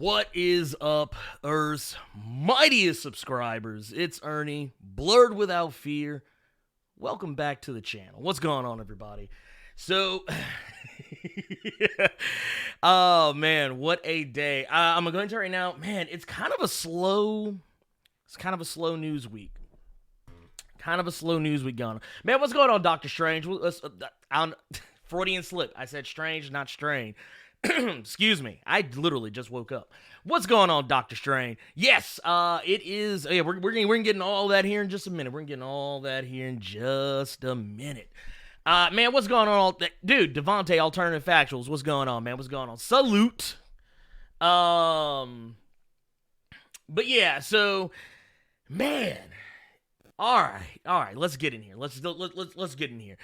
What is up, Earth's mightiest subscribers? It's Ernie, Blerd without fear. Welcome back to the channel. What's going on, everybody? So, oh man, what a day. I'm going to tell you right now, man, it's kind of a slow news week. Kind of a slow news week going on. Man, what's going on, Dr. Strange? Freudian slip. I said strange, not strain. Excuse me. I literally just woke up. What's going on, Dr. Strange? Yes, it is. Yeah, we're gonna get all that here in just a minute. We're getting all that here in just a minute. Man, what's going on? Dude, Devontae, Alternative Factuals. What's going on, man? What's going on? Salute. But yeah, so, man. All right. Let's get in here. Let's get in here.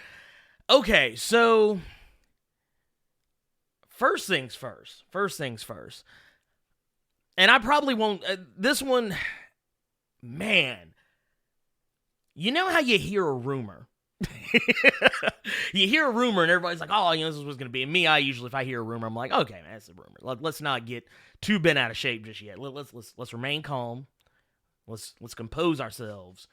Okay, so. First things first. And I probably won't, this one, man, you know how you hear a rumor? You hear a rumor and everybody's like, oh, this is what's going to be. And me, if I hear a rumor, I'm like, okay, man, that's a rumor. Let's not get too bent out of shape just yet. Let's remain calm. Let's compose ourselves.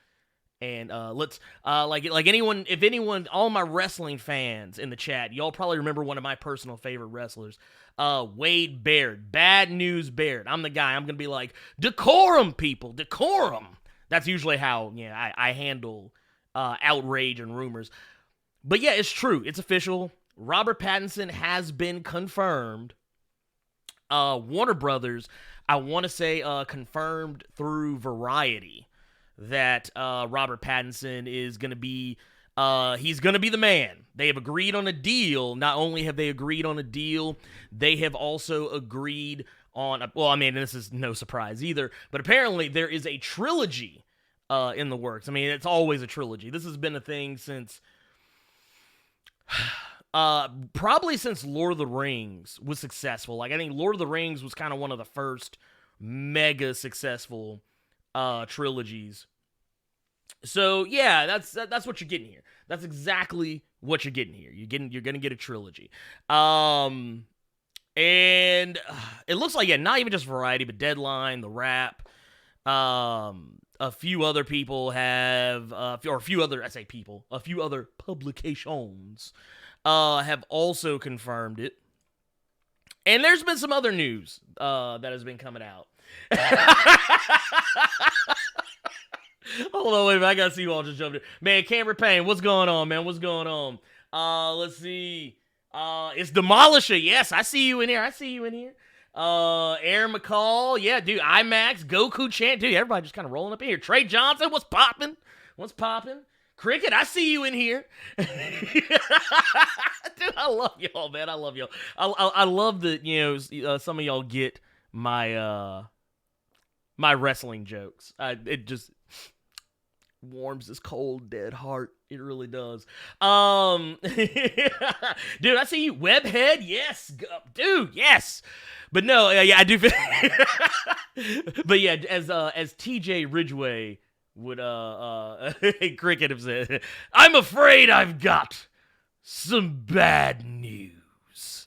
And let's like anyone, if anyone, all my wrestling fans in the chat, y'all probably remember one of my personal favorite wrestlers, Wade Baird. Bad News Baird. I'm the guy. I'm gonna be like, decorum, people, decorum. That's usually how I handle outrage and rumors. But yeah, it's true. It's official. Robert Pattinson has been confirmed. Warner Brothers, I want to say, confirmed through Variety that Robert Pattinson is going to be, he's going to be the man. They have agreed on a deal. Not only have they agreed on a deal, they have also agreed on, this is no surprise either, but apparently there is a trilogy in the works. I mean, it's always a trilogy. This has been a thing since, probably since Lord of the Rings was successful. Like, I think Lord of the Rings was kind of one of the first mega successful trilogies. So yeah, that's what you're getting here. That's exactly what you're getting here. You're gonna get a trilogy. And it looks like, not even just Variety, but Deadline, The Wrap, a few other people have, a few other publications have also confirmed it. And there's been some other news that has been coming out. Hold on, wait a minute. I gotta see you all just jumped in. Man, Cameron Payne, what's going on, man? What's going on? Let's see. It's Demolisher. Yes, I see you in here. Aaron McCall. Yeah, dude. IMAX. Goku Chant. Dude, everybody just kind of rolling up in here. Trey Johnson, what's popping? Cricket, I see you in here. Dude, I love y'all, man. I love y'all. I love that, some of y'all get my my wrestling jokes. It just warms this cold, dead heart. It really does. Dude, I see you. Webhead, yes. Dude, yes. But no, yeah, I do feel but yeah, as TJ Ridgway would Cricket have said, I'm afraid I've got some bad news.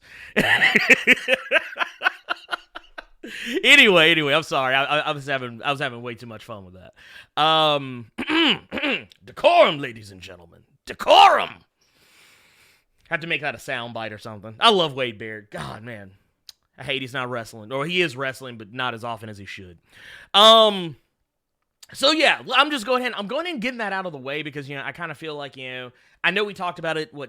Anyway, I'm sorry. I was having way too much fun with that. Decorum, ladies and gentlemen. Decorum. Have to make that a soundbite or something. I love Wade Baird. God, man. I hate he's not wrestling. Or he is wrestling, but not as often as he should. So yeah, I'm going ahead and getting that out of the way because, I kind of feel like, I know we talked about it, was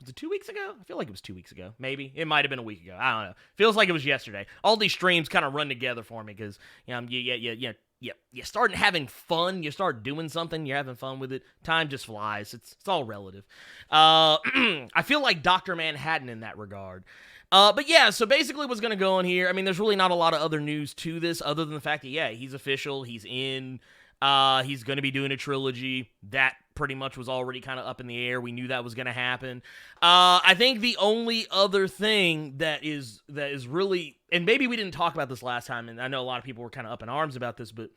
it 2 weeks ago? I feel like it was 2 weeks ago. Maybe. It might have been a week ago. I don't know. Feels like it was yesterday. All these streams kind of run together for me because, you start having fun. You start doing something. You're having fun with it. Time just flies. It's all relative. I feel like Dr. Manhattan in that regard. But yeah, so basically what's going to go on here, there's really not a lot of other news to this other than the fact that, he's official. He's in. He's going to be doing a trilogy. That pretty much was already kind of up in the air. We knew that was going to happen. I think the only other thing that is really, and maybe we didn't talk about this last time, and I know a lot of people were kind of up in arms about this, but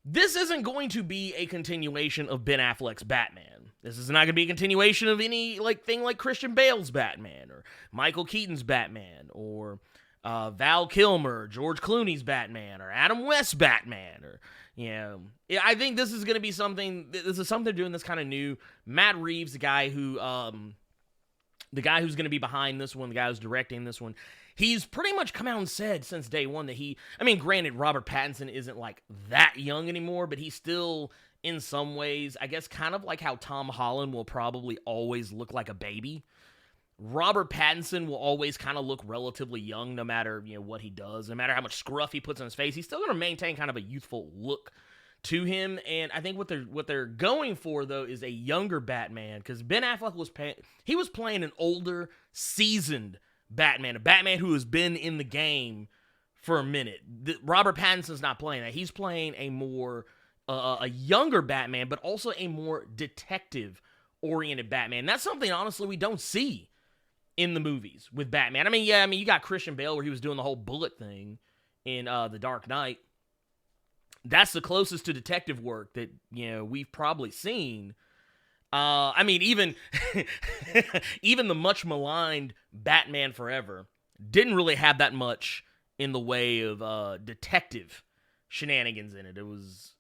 this isn't going to be a continuation of Ben Affleck's Batman. This is not going to be a continuation of any thing like Christian Bale's Batman or Michael Keaton's Batman or Val Kilmer, George Clooney's Batman, or Adam West's Batman, or I think this is going to be something. This is something they're doing that's kind of new. Matt Reeves, the guy who's going to be behind this one, the guy who's directing this one, he's pretty much come out and said since day one that granted, Robert Pattinson isn't like that young anymore, but he's still, in some ways, I guess, kind of like how Tom Holland will probably always look like a baby. Robert Pattinson will always kind of look relatively young no matter what he does, no matter how much scruff he puts on his face. He's still going to maintain kind of a youthful look to him, and I think what they're going for though is a younger Batman, because Ben Affleck was playing an older, seasoned Batman, a Batman who has been in the game for a minute. Robert Pattinson's not playing that. He's playing a more a younger Batman, but also a more detective-oriented Batman. That's something honestly we don't see in the movies with Batman. You got Christian Bale where he was doing the whole bullet thing in The Dark Knight. That's the closest to detective work that, we've probably seen. Even even the much maligned Batman Forever didn't really have that much in the way of detective shenanigans in it. It was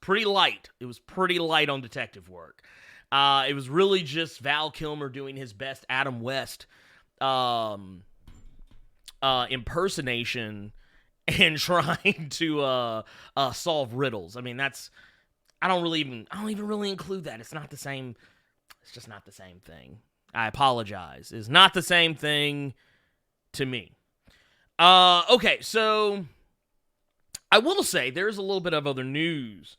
pretty light. It was pretty light on detective work. It was really just Val Kilmer doing his best Adam West impersonation and trying to solve riddles. I don't even really include that. It's not the same. It's just not the same thing. I apologize. It's not the same thing to me. Okay, so I will say there's a little bit of other news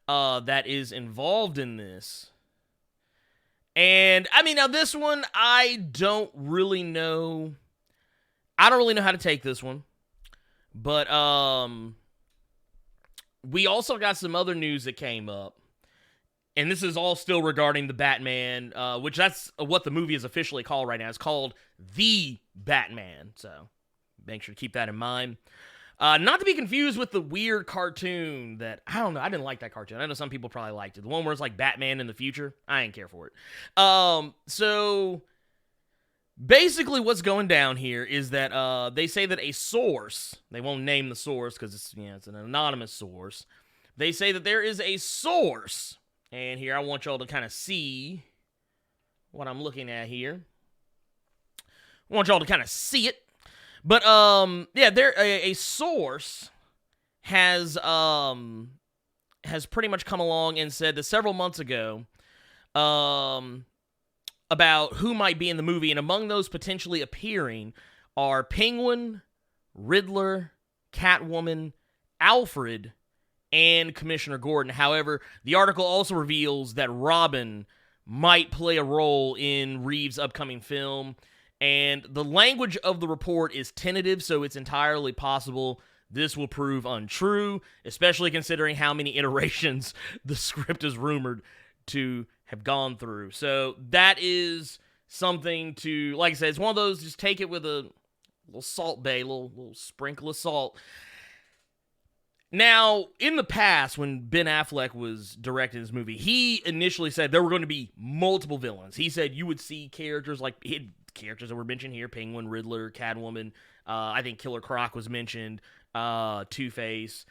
that is involved in this. And, now this one, I don't really know how to take this one. But, we also got some other news that came up. And this is all still regarding the Batman, which that's what the movie is officially called right now. It's called The Batman. So, make sure to keep that in mind. Not to be confused with the weird cartoon that, I don't know, I didn't like that cartoon. I know some people probably liked it. The one where it's like Batman in the future. I didn't care for it. So, basically what's going down here is that they say that a source, they won't name the source because it's an anonymous source. They say that there is a source, and here I want y'all to kind of see what I'm looking at here. I want y'all to kind of see it. But, a source has pretty much come along and said that several months ago, about who might be in the movie, and among those potentially appearing are Penguin, Riddler, Catwoman, Alfred, and Commissioner Gordon. However, the article also reveals that Robin might play a role in Reeves' upcoming film. And the language of the report is tentative, so it's entirely possible this will prove untrue, especially considering how many iterations the script is rumored to have gone through. So that is something to, like I said, it's one of those, just take it with a little salt bay, little sprinkle of salt. Now, in the past, when Ben Affleck was directing this movie, he initially said there were going to be multiple villains. He said you would see characters like characters that were mentioned here: Penguin, Riddler, Catwoman. I think Killer Croc was mentioned. Two-Face,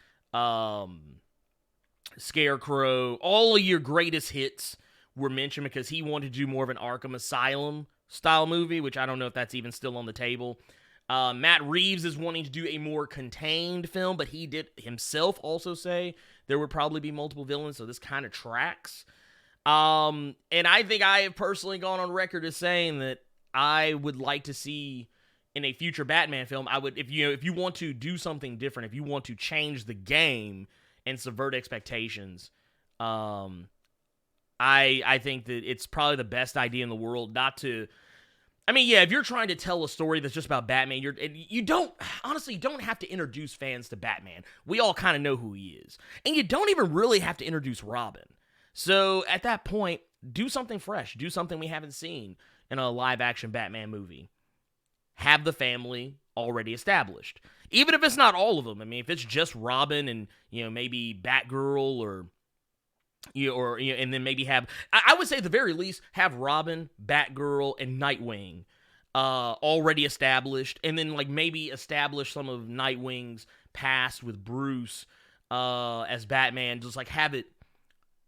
Scarecrow. All of your greatest hits were mentioned because he wanted to do more of an Arkham Asylum style movie, which I don't know if that's even still on the table. Matt Reeves is wanting to do a more contained film, but he did himself also say there would probably be multiple villains, so this kind of tracks. And I think I have personally gone on record as saying that I would like to see in a future Batman film, if you want to do something different, if you want to change the game and subvert expectations, I think that it's probably the best idea in the world not to. If you're trying to tell a story that's just about Batman, you don't have to introduce fans to Batman. We all kind of know who he is. And you don't even really have to introduce Robin. So at that point, do something fresh. Do something we haven't seen in a live-action Batman movie. Have the family already established. Even if it's not all of them. If it's just Robin and, maybe Batgirl and then maybe have, I would say at the very least, have Robin, Batgirl, and Nightwing already established, and then like maybe establish some of Nightwing's past with Bruce as Batman, just like have it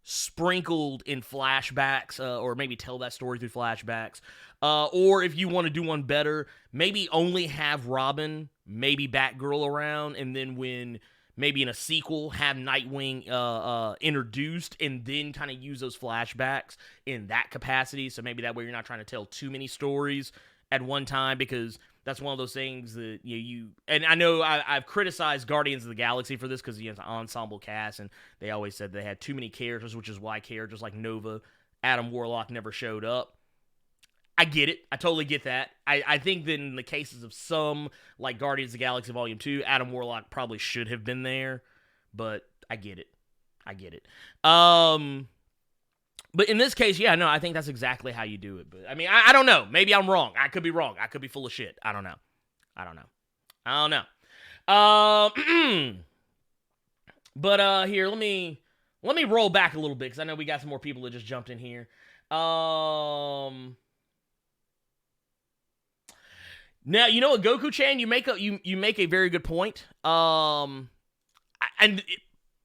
sprinkled in flashbacks, or maybe tell that story through flashbacks. Or if you want to do one better, maybe only have Robin, maybe Batgirl around, and then when maybe in a sequel have Nightwing introduced, and then kind of use those flashbacks in that capacity. So maybe that way you're not trying to tell too many stories at one time, because that's one of those things that you and I know I've criticized Guardians of the Galaxy for this because it's an ensemble cast, and they always said they had too many characters, which is why characters like Nova, Adam Warlock never showed up. I get it. I totally get that. I think that in the cases of some, like Guardians of the Galaxy Volume 2, Adam Warlock probably should have been there, but I get it. But in this case, yeah, no, I think that's exactly how you do it. But I mean, I don't know. Maybe I'm wrong. I could be wrong. I could be full of shit. I don't know. But here, let me roll back a little bit, because I know we got some more people that just jumped in here. Now, you know what, Goku-chan, you make a very good point.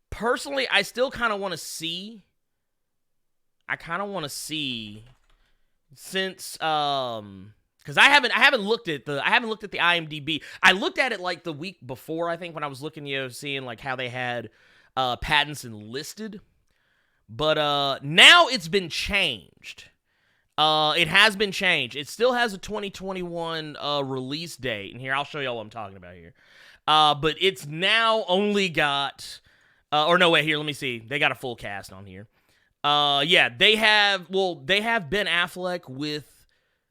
Personally, I still kind of want to see. Since because I haven't looked at the IMDb. I looked at it like the week before, I think, when I was looking, seeing like how they had Pattinson listed. But now it's been changed. It has been changed. It still has a 2021 release date, and here I'll show y'all what I'm talking about here. But it's now only got or no, wait, here, let me see. They got a full cast on here. Yeah, they have Ben Affleck with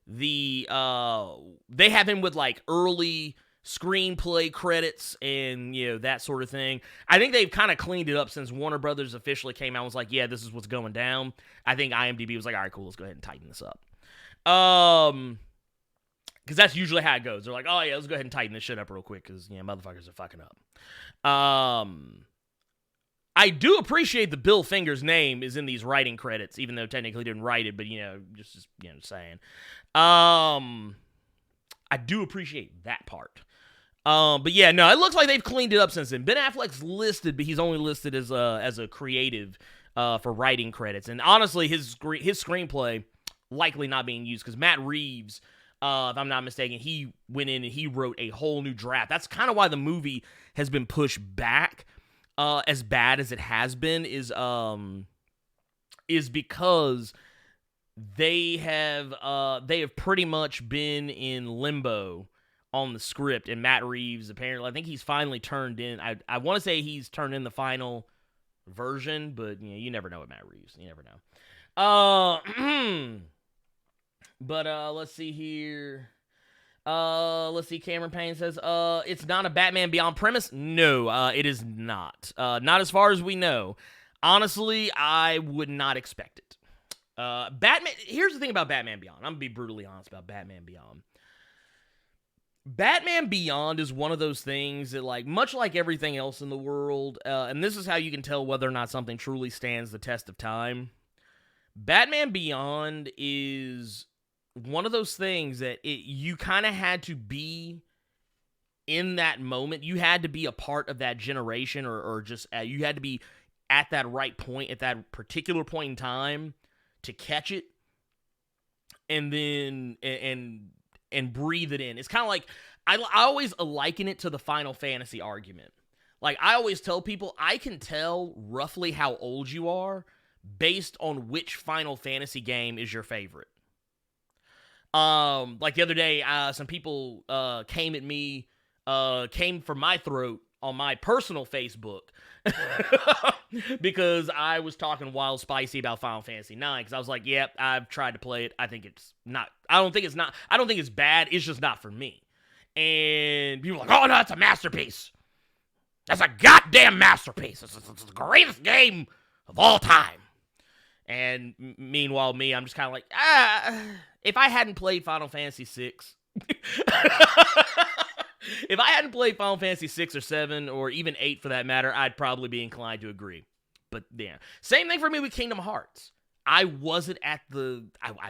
they have him with like early screenplay credits and that sort of thing. I think they've kind of cleaned it up since Warner Brothers officially came out and was like, yeah, this is what's going down. I think IMDb was like, all right, cool, let's go ahead and tighten this up. Because that's usually how it goes. They're like, oh yeah, let's go ahead and tighten this shit up real quick because motherfuckers are fucking up. I do appreciate that Bill Finger's name is in these writing credits, even though technically he didn't write it, but just saying. I do appreciate that part. But yeah, no, it looks like they've cleaned it up since then. Ben Affleck's listed, but he's only listed as a creative for writing credits. And honestly, his screenplay likely not being used because Matt Reeves, if I'm not mistaken, he went in and he wrote a whole new draft. That's kind of why the movie has been pushed back. As bad as it has been is because they have pretty much been in limbo on the script, and Matt Reeves apparently, I think he's finally turned in. I want to say he's turned in the final version, but you never know with Matt Reeves. You never know. But let's see here. Let's see. Cameron Payne says, it's not a Batman Beyond premise. No, it is not. Not as far as we know. Honestly, I would not expect it. Batman. Here's the thing about Batman Beyond. I'm gonna be brutally honest about Batman Beyond. Batman Beyond is one of those things that, like, much like everything else in the world, and this is how you can tell whether or not something truly stands the test of time. Batman Beyond is one of those things that you kind of had to be in that moment. You had to be a part of that generation, or just you had to be at that right point, at that particular point in time to catch it and then and breathe it in. It's kind of like, I always liken it to the Final Fantasy argument. Like, I always tell people, I can tell roughly how old you are based on which Final Fantasy game is your favorite. Like the other day, some people came at me, came for my throat on my personal Facebook because I was talking wild spicy about Final Fantasy 9 because I was like, yep, I've tried to play it. I don't think it's bad. It's just not for me. And people were like, oh no, it's a masterpiece. That's a goddamn masterpiece. It's the greatest game of all time. And meanwhile, I'm just kind of like, if I hadn't played Final Fantasy 6, if I hadn't played Final Fantasy 6 or 7 or even 8 for that matter, I'd probably be inclined to agree. But yeah, same thing for me with Kingdom Hearts. I wasn't I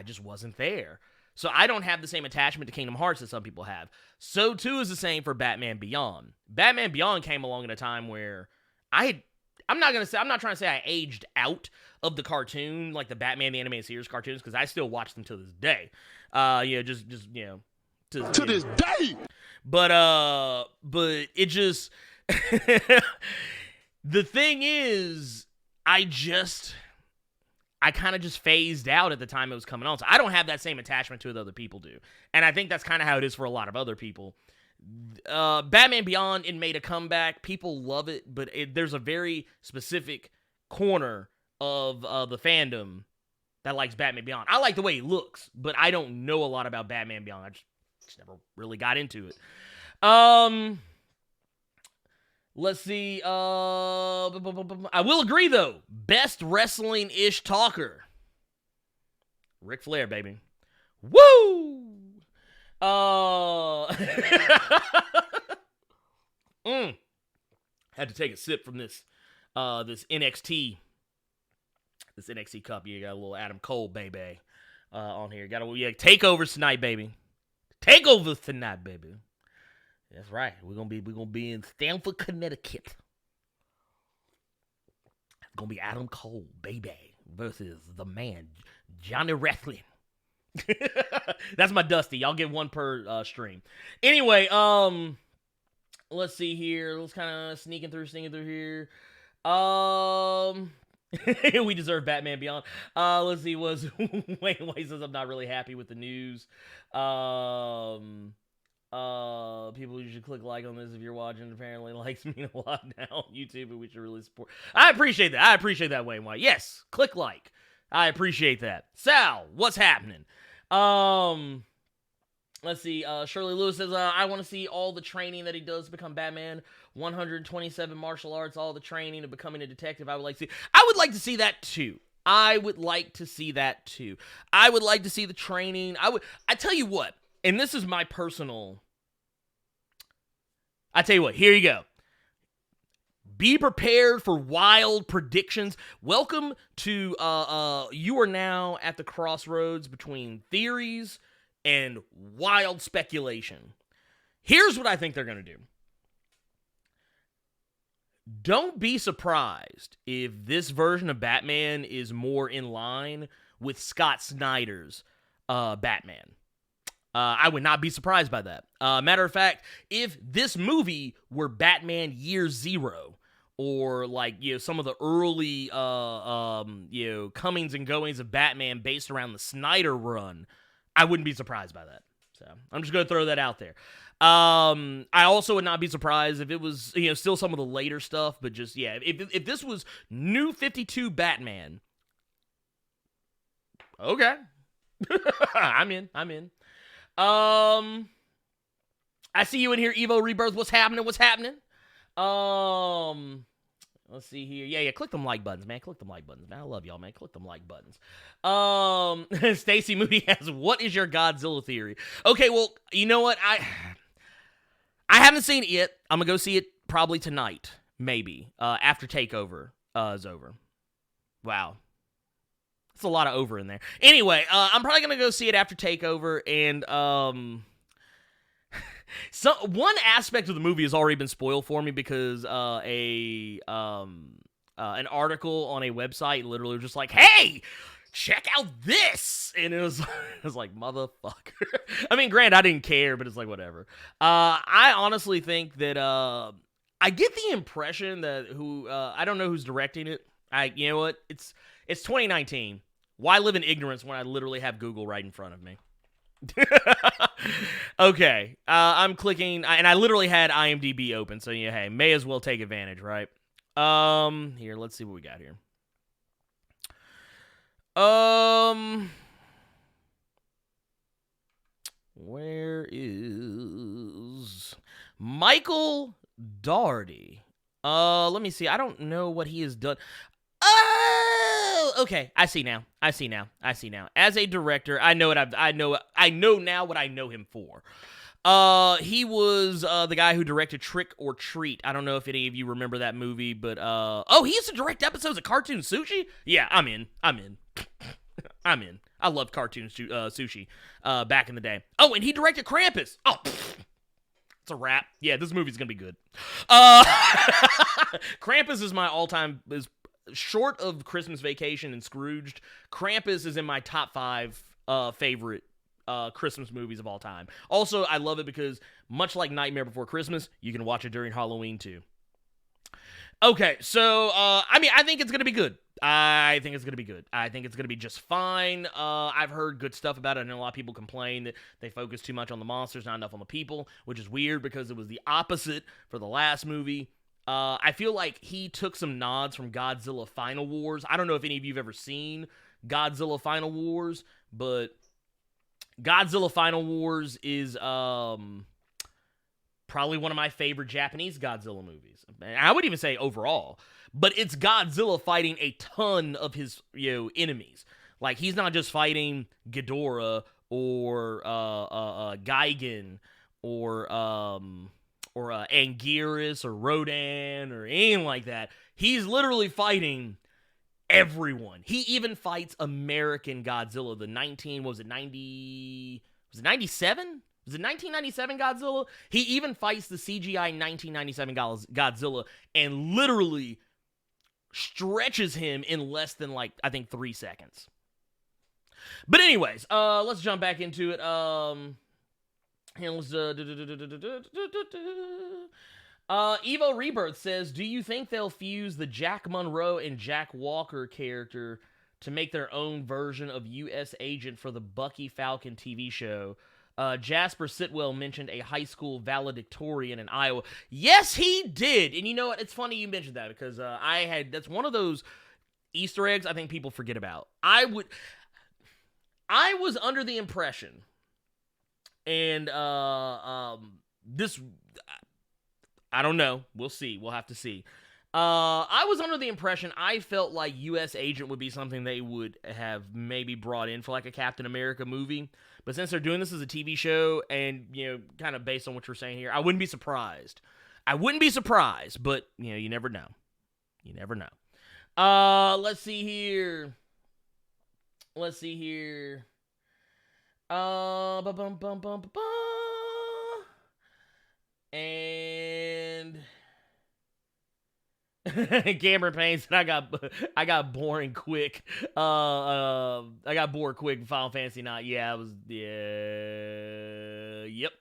just wasn't there. So I don't have the same attachment to Kingdom Hearts that some people have. So too is the same for Batman Beyond. Batman Beyond came along at a time where I'm not trying to say I aged out of the cartoon, like the Batman the Animated Series cartoons, because I still watch them to this day. Just to this day. But it just the thing is, I kind of just phased out at the time it was coming on. So I don't have that same attachment to it that other people do. And I think that's kind of how it is for a lot of other people. Batman Beyond, it made a comeback. People love it, but there's a very specific corner of the fandom that likes Batman Beyond. I like the way he looks, but I don't know a lot about Batman Beyond. I just never really got into it. Let's see. I will agree, though. Best wrestling-ish talker. Ric Flair, baby. Woo! Had to take a sip from this NXT cup. You got a little Adam Cole, baby, on here. Got takeovers tonight, baby. Takeovers tonight, baby. That's right. We're gonna be in Stamford, Connecticut. It's gonna be Adam Cole, baby, versus the man Johnny Wrestling. That's my Dusty. Y'all get one per stream. Anyway, let's see here. Let's kind of sneaking through here. We deserve Batman Beyond. Let's see. Wayne says I'm not really happy with the news. People usually click like on this if you're watching. Apparently, likes mean a lot now on YouTube, and we should really support. I appreciate that. Wayne White. Yes, click like. I appreciate that. Sal, what's happening? Let's see. Shirley Lewis says, I want to see all the training that he does to become Batman. 127 martial arts, all the training of becoming a detective. I would like to see that too. I would like to see the training. I tell you what, and this is my personal. I tell you what, here you go. Be prepared for wild predictions. Welcome to, you are now at the crossroads between theories and wild speculation. Here's what I think they're going to do. Don't be surprised if this version of Batman is more in line with Scott Snyder's Batman. I would not be surprised by that. Matter of fact, if this movie were Batman Year Zero, or some of the early comings and goings of Batman based around the Snyder run, I wouldn't be surprised by that. So I'm just gonna throw that out there. I also would not be surprised if it was still some of the later stuff, but just if this was New 52 Batman, okay, I'm in. I see you in here, Evo Rebirth. What's happening? Let's see here. Yeah, click them like buttons, man. I love y'all, man. Click them like buttons. Stacy Moody has, what is your Godzilla theory? Okay, well, you know what? I haven't seen it yet. I'm gonna go see it probably tonight, maybe, after Takeover is over. Wow. That's a lot of over in there. Anyway, I'm probably gonna go see it after Takeover, and so one aspect of the movie has already been spoiled for me because an article on a website literally was just like, "Hey, check out this," and it was like, motherfucker. I mean, granted, I didn't care, but it's like whatever. I honestly think that I get the impression that I don't know who's directing it. You know what? It's 2019. Why live in ignorance when I literally have Google right in front of me? Okay, I'm clicking, and I literally had IMDb open, so hey, may as well take advantage, right? Here, let's see what we got here. Where is Michael Dougherty? Let me see. I don't know what he has done. Oh, okay. I see now. As a director, I know now what I know him for. He was the guy who directed Trick or Treat. I don't know if any of you remember that movie, but he used to direct episodes of Cartoon Sushi? Yeah, I'm in. I'm in. I loved cartoon sushi back in the day. Oh, and he directed Krampus. Oh, it's a wrap. Yeah, this movie's gonna be good. Krampus is my all-time, is short of Christmas Vacation and Scrooged. Krampus is in my top 5 favorite Christmas movies of all time. Also, I love it because much like Nightmare Before Christmas, you can watch it during Halloween too. Okay, so I think it's gonna be good. I think it's going to be good. I think it's going to be just fine. I've heard good stuff about it. I know a lot of people complain that they focus too much on the monsters, not enough on the people, which is weird because it was the opposite for the last movie. I feel like he took some nods from Godzilla Final Wars. I don't know if any of you have ever seen Godzilla Final Wars, but Godzilla Final Wars is probably one of my favorite Japanese Godzilla movies. I would even say overall. But it's Godzilla fighting a ton of his enemies. Like, he's not just fighting Ghidorah or Gigan or Anguirus or Rodan or anything like that. He's literally fighting everyone. He even fights American Godzilla. The 97? Was it 1997 Godzilla? He even fights the CGI 1997 Godzilla and literally stretches him in less than, like, I think 3 seconds. But anyways, let's jump back into it. Evo Rebirth says, do you think they'll fuse the Jack Monroe and Jack Walker character to make their own version of U.S. Agent for the Bucky Falcon TV show? Jasper Sitwell mentioned a high school valedictorian in Iowa. Yes, he did. And you know what? It's funny you mentioned that because that's one of those Easter eggs I think people forget about. I was under the impression, and this, I don't know. We'll see. We'll have to see. I was under the impression, I felt like U.S. Agent would be something they would have maybe brought in for like a Captain America movie. But since they're doing this as a TV show and, kind of based on what you're saying here, I wouldn't be surprised. But, you never know. You never know. Let's see here. And Cameron Payne said I got boring quick. I got bored quick in Final Fantasy IX. Yep.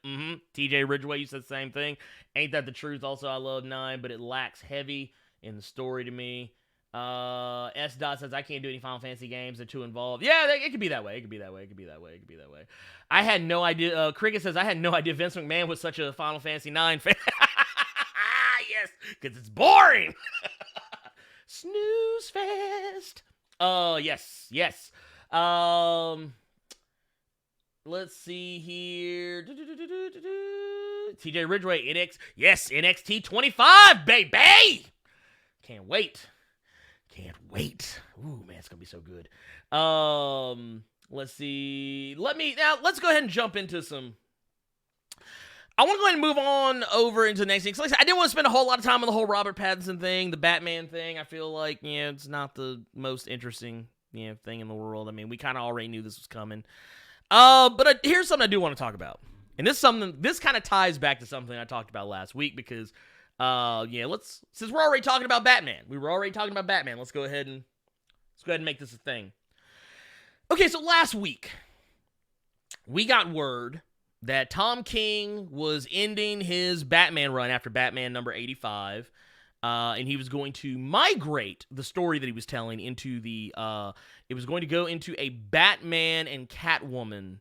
TJ Ridgeway, you said the same thing. Ain't that the truth? Also, I love 9, but it lacks heavy in the story to me. S. Dot says I can't do any Final Fantasy games. They're too involved. Yeah, it could be that way. It could be that way. I had no idea. Cricket says I had no idea Vince McMahon was such a Final Fantasy IX fan. Yes, because it's boring. Snooze fest. Yes. Let's see here. TJ Ridgeway, NXT 25, baby. Can't wait. Ooh, man, it's gonna be so good. Let's see. Let's go ahead and jump into some. I want to go ahead and move on over into the next thing. So like I said, I didn't want to spend a whole lot of time on the whole Robert Pattinson thing, the Batman thing. I feel like, it's not the most interesting, thing in the world. I mean, we kind of already knew this was coming. But here's something I do want to talk about. And this kind of ties back to something I talked about last week because, since we're already talking about Batman, let's go ahead and make this a thing. Okay, so last week, we got word that Tom King was ending his Batman run after Batman number 85, and he was going to migrate the story that he was telling into it was going to go into a Batman and Catwoman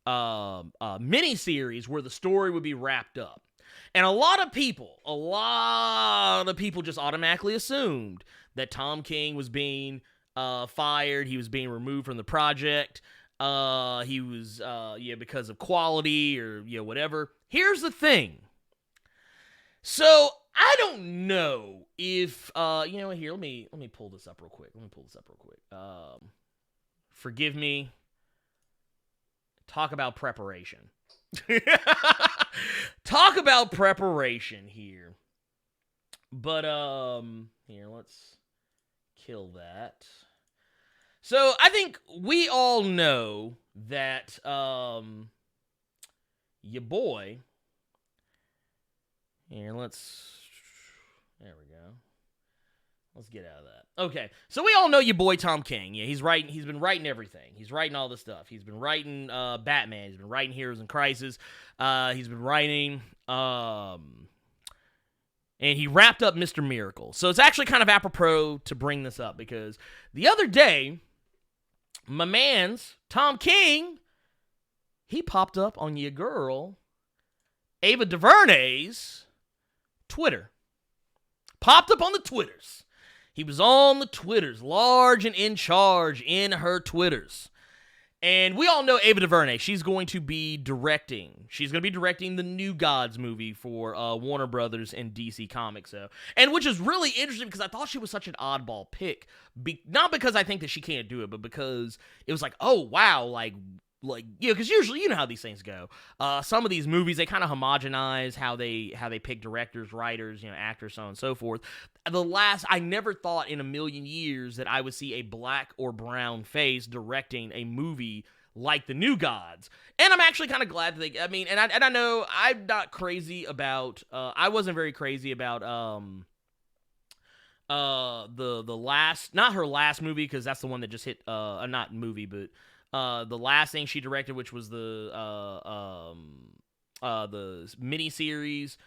miniseries where the story would be wrapped up. And a lot of people just automatically assumed that Tom King was being fired, he was being removed from the project. He was, because of quality or, whatever. Here's the thing. So, I don't know if, here, let me pull this up real quick. Forgive me. Talk about preparation. Talk about preparation here. But, here, let's kill that. So I think we all know that your boy. Here, there we go. Let's get out of that. Okay, so we all know your boy Tom King. Yeah, he's been writing everything. He's writing all this stuff. He's been writing Batman. He's been writing Heroes in Crisis. He's been writing and he wrapped up Mr. Miracle. So it's actually kind of apropos to bring this up because the other day, my man's Tom King, he popped up on your girl Ava DuVernay's Twitter. Popped up on the Twitters. He was on the Twitters, large and in charge in her Twitters. And we all know Ava DuVernay. She's going to be directing. She's going to be directing the New Gods movie for Warner Brothers and DC Comics. And which is really interesting because I thought she was such an oddball pick. Not because I think that she can't do it, but because it was like, oh, wow, like because usually you know how these things go. Some of these movies, they kind of homogenize how they pick directors, writers, actors, so on and so forth. I never thought in a million years that I would see a black or brown face directing a movie like The New Gods. And I'm actually kind of glad that I know I'm not crazy about, I wasn't very crazy about, the last, not her last movie, because that's the one that just hit, not movie, but the last thing she directed, which was the miniseries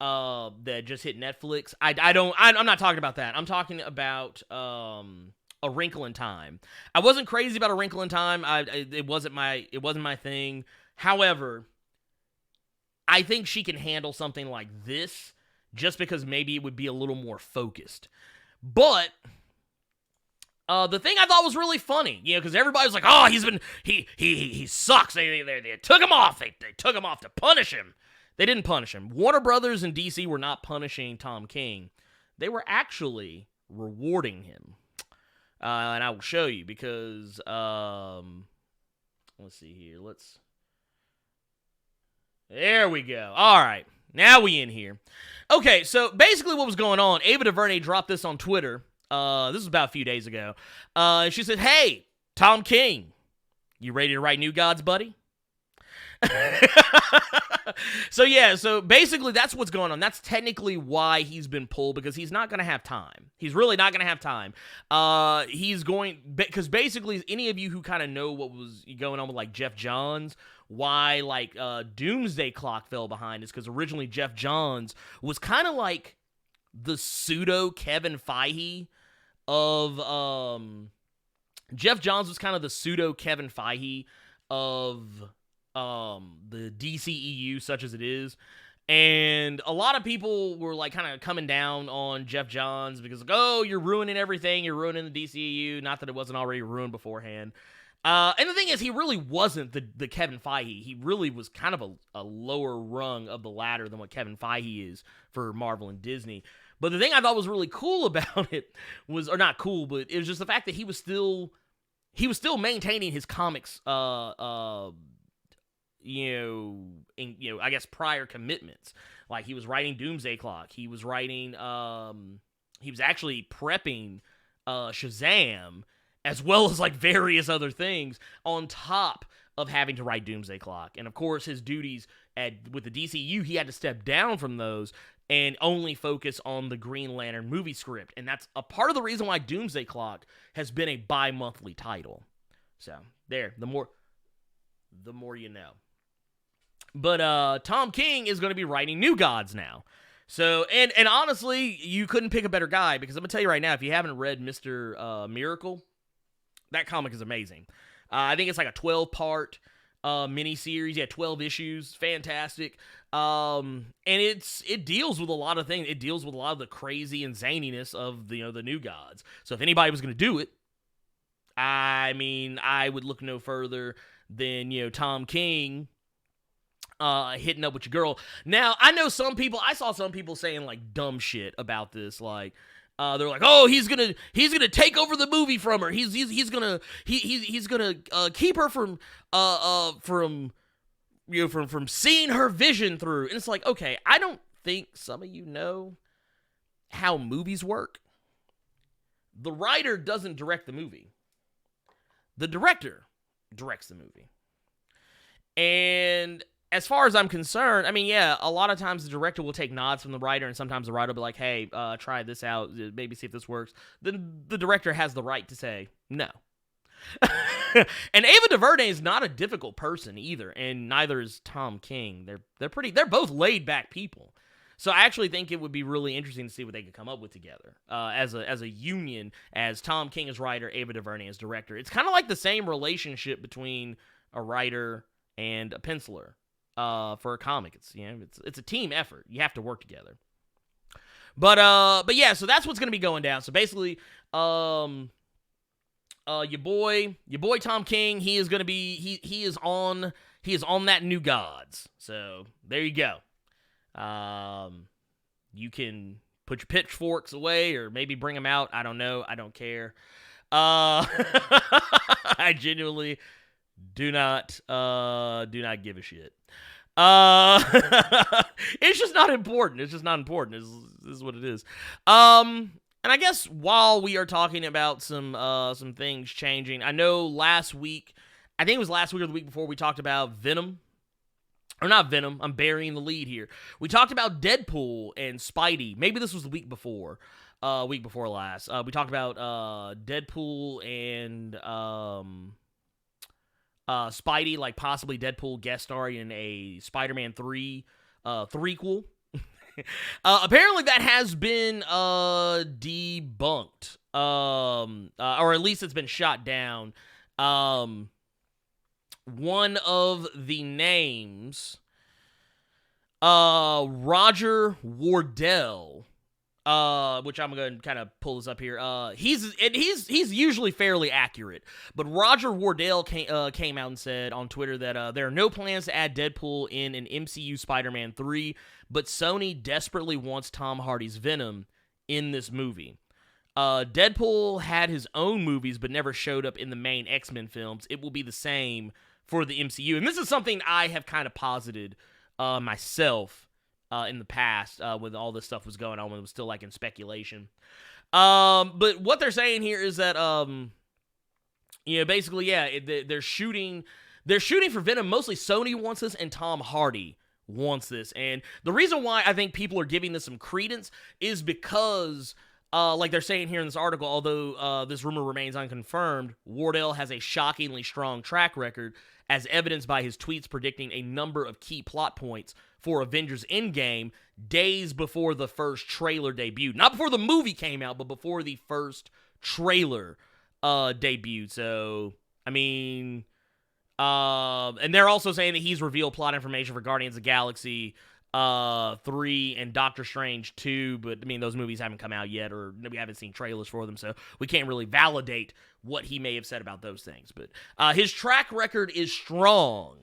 that just hit Netflix. I'm not talking about that. I'm talking about A Wrinkle in Time. I wasn't crazy about A Wrinkle in Time. It wasn't my thing. However, I think she can handle something like this just because maybe it would be a little more focused. But the thing I thought was really funny, because everybody was like, "Oh, he sucks. They took him off. They took him off to punish him." They didn't punish him. Warner Brothers and DC were not punishing Tom King. They were actually rewarding him, and I will show you because let's see here. There we go. All right, now we in here. Okay, so basically what was going on? Ava DuVernay dropped this on Twitter. This was about a few days ago. And she said, "Hey, Tom King, you ready to write New Gods, buddy?" So basically that's what's going on. That's technically why he's been pulled, because he's not going to have time. He's really not going to have time. Because basically any of you who kind of know what was going on with like Jeff Johns, why like Doomsday Clock fell behind is because originally Jeff Johns was kind of like the pseudo Kevin Feige of Jeff Johns was kind of the pseudo Kevin Feige of the DCEU, such as it is. And a lot of people were like kind of coming down on Jeff Johns because like, oh, you're ruining everything, you're ruining the DCEU. Not that it wasn't already ruined beforehand. And the thing is, he really wasn't the Kevin Feige. He really was kind of a lower rung of the ladder than what Kevin Feige is for Marvel and Disney. But the thing I thought was really cool about it was, or not cool, but it was just the fact that he was still maintaining his comics, I guess prior commitments. Like he was writing Doomsday Clock. He was writing, he was actually prepping Shazam, as well as like various other things on top of having to write Doomsday Clock. And of course, his duties with the DCU, he had to step down from those and only focus on the Green Lantern movie script. And that's a part of the reason why Doomsday Clock has been a bi-monthly title. So, there, the more you know. But Tom King is going to be writing New Gods now. So, and honestly, you couldn't pick a better guy, because I'm going to tell you right now, if you haven't read Mr. Miracle, that comic is amazing. I think it's like a 12-part miniseries. Yeah, 12 issues. Fantastic. And it deals with a lot of things. It deals with a lot of the crazy and zaniness of the New Gods. So if anybody was going to do it, I mean, I would look no further than, Tom King hitting up with your girl. Now, I saw some people saying like dumb shit about this, like they're like, "Oh, he's gonna take over the movie from her. He's gonna keep her from seeing her vision through." And it's like, okay, I don't think some of you know how movies work. The writer doesn't direct the movie. The director directs the movie. And as far as I'm concerned, I mean, yeah, a lot of times the director will take nods from the writer, and sometimes the writer will be like, hey, try this out, maybe see if this works. Then the director has the right to say no. And Ava DuVernay is not a difficult person either, and neither is Tom King. They're both laid back people. So I actually think it would be really interesting to see what they could come up with together as a union, as Tom King as writer, Ava DuVernay as director. It's kind of like the same relationship between a writer and a penciler for a comic. It's a team effort. You have to work together. But yeah, so that's what's gonna be going down. So basically, your boy Tom King, he is gonna be he is on that New Gods. So there you go. You can put your pitchforks away or maybe bring them out. I don't know. I don't care. I genuinely do not give a shit. It's just not important. It's just not important. This is what it is. And I guess while we are talking about some things changing, I know last week, I think it was last week or the week before, we talked about Venom. Or not Venom, I'm burying the lead here. We talked about Deadpool and Spidey. Maybe this was the week before last. We talked about Deadpool and Spidey, like possibly Deadpool guest starring in a Spider-Man 3 threequel. Apparently that has been debunked, or at least it's been shot down. One of the names, Roger Wardell, which I'm going to kind of pull this up here. He's usually fairly accurate, but Roger Wardell came out and said on Twitter that there are no plans to add Deadpool in an MCU Spider-Man 3, but Sony desperately wants Tom Hardy's Venom in this movie. Deadpool had his own movies but never showed up in the main X-Men films. It will be the same for the MCU. And this is something I have kind of posited myself in the past when all this stuff was going on, when it was still like in speculation. But what they're saying here is that, basically, yeah, they're shooting for Venom. Mostly Sony wants this and Tom Hardy wants this. And the reason why I think people are giving this some credence is because, like they're saying here in this article, although this rumor remains unconfirmed, Wardell has a shockingly strong track record, as evidenced by his tweets predicting a number of key plot points for Avengers Endgame days before the first trailer debuted. Not before the movie came out, but before the first trailer debuted. So, I mean, and they're also saying that he's revealed plot information for Guardians of the Galaxy 3 and Doctor Strange 2, but I mean, those movies haven't come out yet, or we haven't seen trailers for them, so we can't really validate what he may have said about those things. But his track record is strong,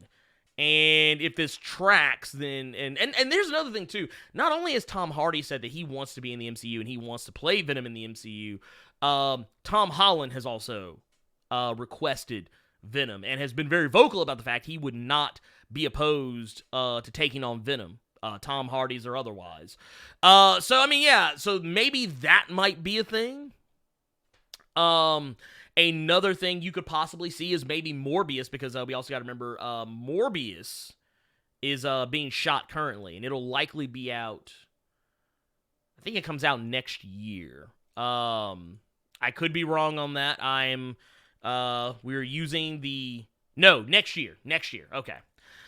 and if this tracks, then and there's another thing too. Not only has Tom Hardy said that he wants to be in the MCU and he wants to play Venom in the MCU, Tom Holland has also requested Venom and has been very vocal about the fact he would not be opposed to taking on Venom. Tom Hardy's or otherwise. So, I mean, yeah, so maybe that might be a thing. Another thing you could possibly see is maybe Morbius, because we also got to remember Morbius is being shot currently, and it'll likely be out, I think it comes out next year. I could be wrong on that. We're using next year, okay.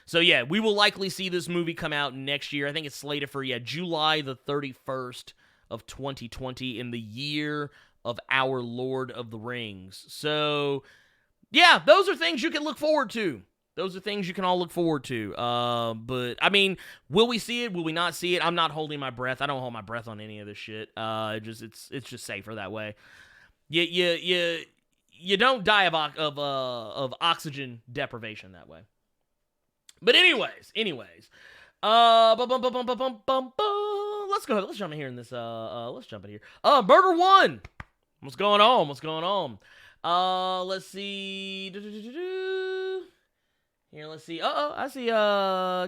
So, yeah, we will likely see this movie come out next year. I think it's slated for, July the 31st of 2020 in the year of our Lord of the Rings. So, yeah, those are things you can look forward to. Those are things you can all look forward to. But, I mean, will we see it? Will we not see it? I'm not holding my breath. I don't hold my breath on any of this shit. It's just safer that way. You don't die of oxygen deprivation that way. But anyways, let's go. Let's jump in here in this. Let's jump in here. Burger One. What's going on? Let's see. Here, let's see. I see.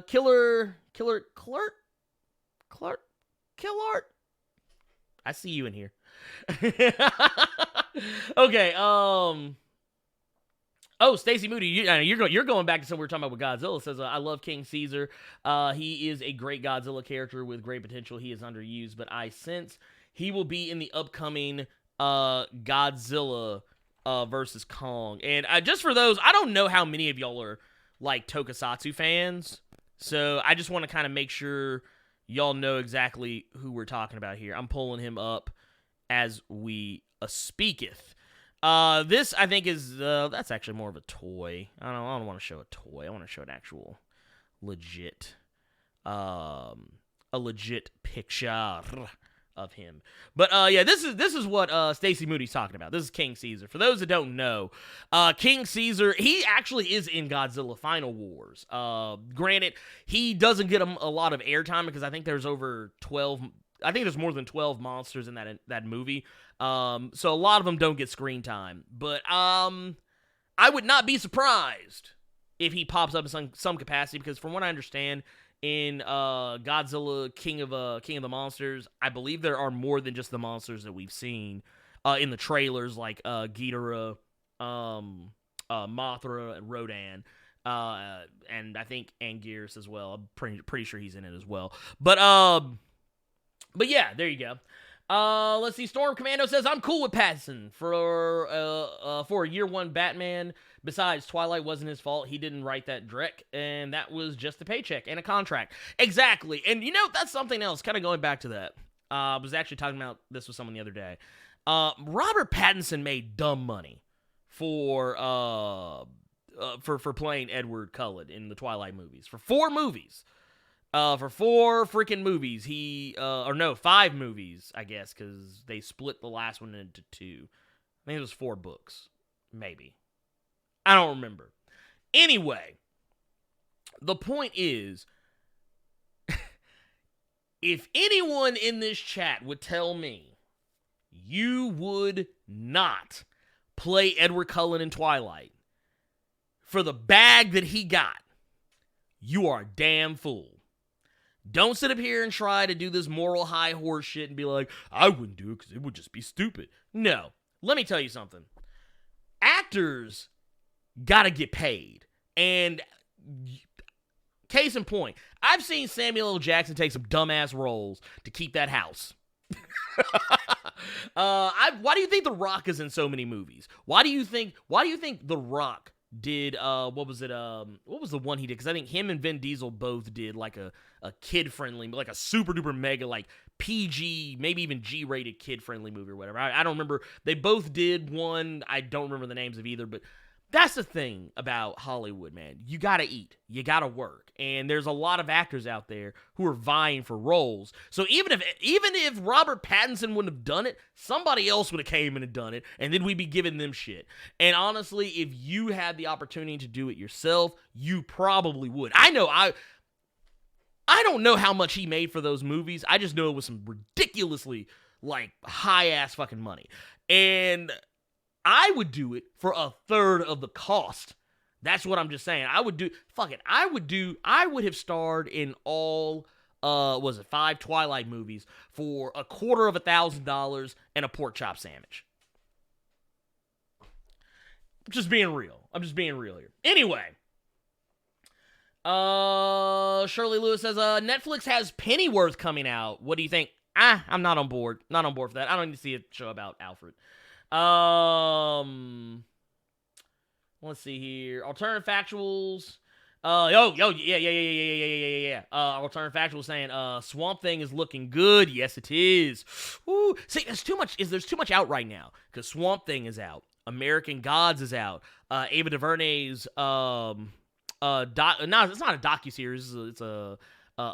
Killer Art. I see you in here. Okay. Oh, Stacey Moody, you're going back to something we were talking about with Godzilla. Says, I love King Caesar. He is a great Godzilla character with great potential. He is underused, but I sense he will be in the upcoming Godzilla versus Kong. And just for those, I don't know how many of y'all are like Tokusatsu fans, so I just want to kind of make sure y'all know exactly who we're talking about here. I'm pulling him up as we speaketh. This I think is that's actually more of a toy. I don't want to show a toy. I want to show an actual legit a legit picture of him. But yeah, this is what Stacey Moody's talking about. This is King Caesar. For those that don't know, King Caesar, he actually is in Godzilla Final Wars. Granted, he doesn't get a lot of airtime because I think there's over 12. I think there's more than 12 monsters in that movie. So a lot of them don't get screen time. But I would not be surprised if he pops up in some capacity, because from what I understand, in Godzilla King of the Monsters, I believe there are more than just the monsters that we've seen in the trailers, like Ghidorah, Mothra, and Rodan. And I think Anguirus as well. I'm pretty sure he's in it as well. But yeah, there you go. Let's see. Storm Commando says, I'm cool with Pattinson for a year one Batman. Besides, Twilight wasn't his fault. He didn't write that Drek, and that was just a paycheck and a contract. Exactly. And that's something else. Kind of going back to that. I was actually talking about this with someone the other day. Robert Pattinson made dumb money for playing Edward Cullen in the Twilight movies. For 4 movies. For 4 freaking movies, 5 movies, I guess, because they split the last one into 2. I think it was 4 books, maybe. I don't remember. Anyway, the point is, if anyone in this chat would tell me you would not play Edward Cullen in Twilight for the bag that he got, you are a damn fool. Don't sit up here and try to do this moral high horse shit and be like, I wouldn't do it because it would just be stupid. No. Let me tell you something. Actors gotta get paid. And case in point, I've seen Samuel L. Jackson take some dumbass roles to keep that house. Why do you think The Rock is in so many movies? Why do you think The Rock did what was the one he did? Because I think him and Vin Diesel both did like a kid-friendly, like a super-duper mega, like PG, maybe even G-rated kid-friendly movie or whatever. I don't remember. They both did one. I don't remember the names of either, but that's the thing about Hollywood, man. You gotta eat. You gotta work. And there's a lot of actors out there who are vying for roles. So even if Robert Pattinson wouldn't have done it, somebody else would have came in and done it, and then we'd be giving them shit. And honestly, if you had the opportunity to do it yourself, you probably would. I don't know how much he made for those movies. I just know it was some ridiculously, like, high-ass fucking money. And I would do it for a third of the cost. That's what I'm just saying. I would have starred in all, 5 Twilight movies for $250,000 and a pork chop sandwich. I'm just being real here. Anyway. Shirley Lewis says, Netflix has Pennyworth coming out. What do you think? I'm not on board. Not on board for that. I don't need to see a show about Alfred. Let's see here. Alternative Factuals. Yeah. Alternative Factuals saying, Swamp Thing is looking good. Yes, it is. Ooh. See, there's too much out right now, because Swamp Thing is out. American Gods is out. Ava DuVernay's, no, it's not a docuseries. It's a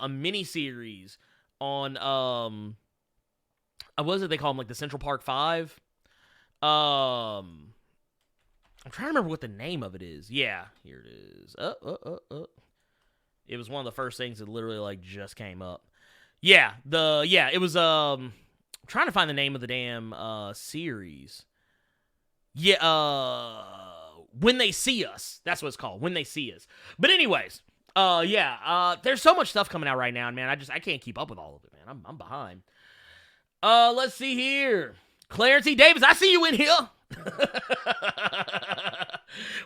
mini series on, what is it they call them? Like the Central Park 5? I'm trying to remember what the name of it is. Yeah, here it is. It was one of the first things that literally like just came up. It was I'm trying to find the name of the damn series. Yeah, When They See Us. That's what it's called. When They See Us. But anyways, there's so much stuff coming out right now, and man, I can't keep up with all of it, man. I'm behind. Let's see here. Clarence E. Davis, I see you in here.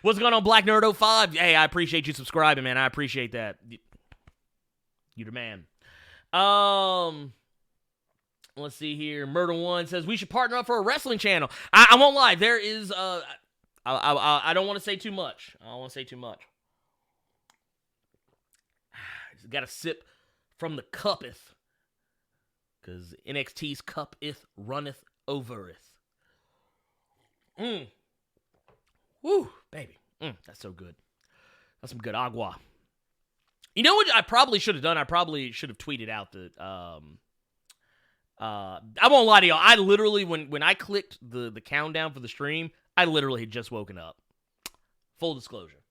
What's going on, Black Nerd 05? Hey, I appreciate you subscribing, man. I appreciate that. You the man. Let's see here. Murder One says we should partner up for a wrestling channel. I won't lie. There is I don't want to say too much. Got to sip from the cupeth, because NXT's cupeth runneth overeth. Woo, baby. That's so good. That's some good agua. You know what I probably should have done? I probably should have tweeted out that, I won't lie to y'all. I literally, when I clicked the countdown for the stream, I literally had just woken up. Full disclosure.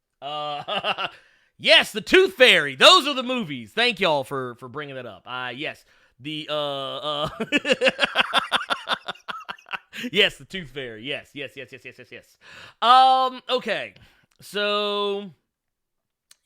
Yes, the Tooth Fairy. Those are the movies. Thank y'all for bringing that up. Yes, the, yes, the Tooth Fairy. Yes. Okay. So,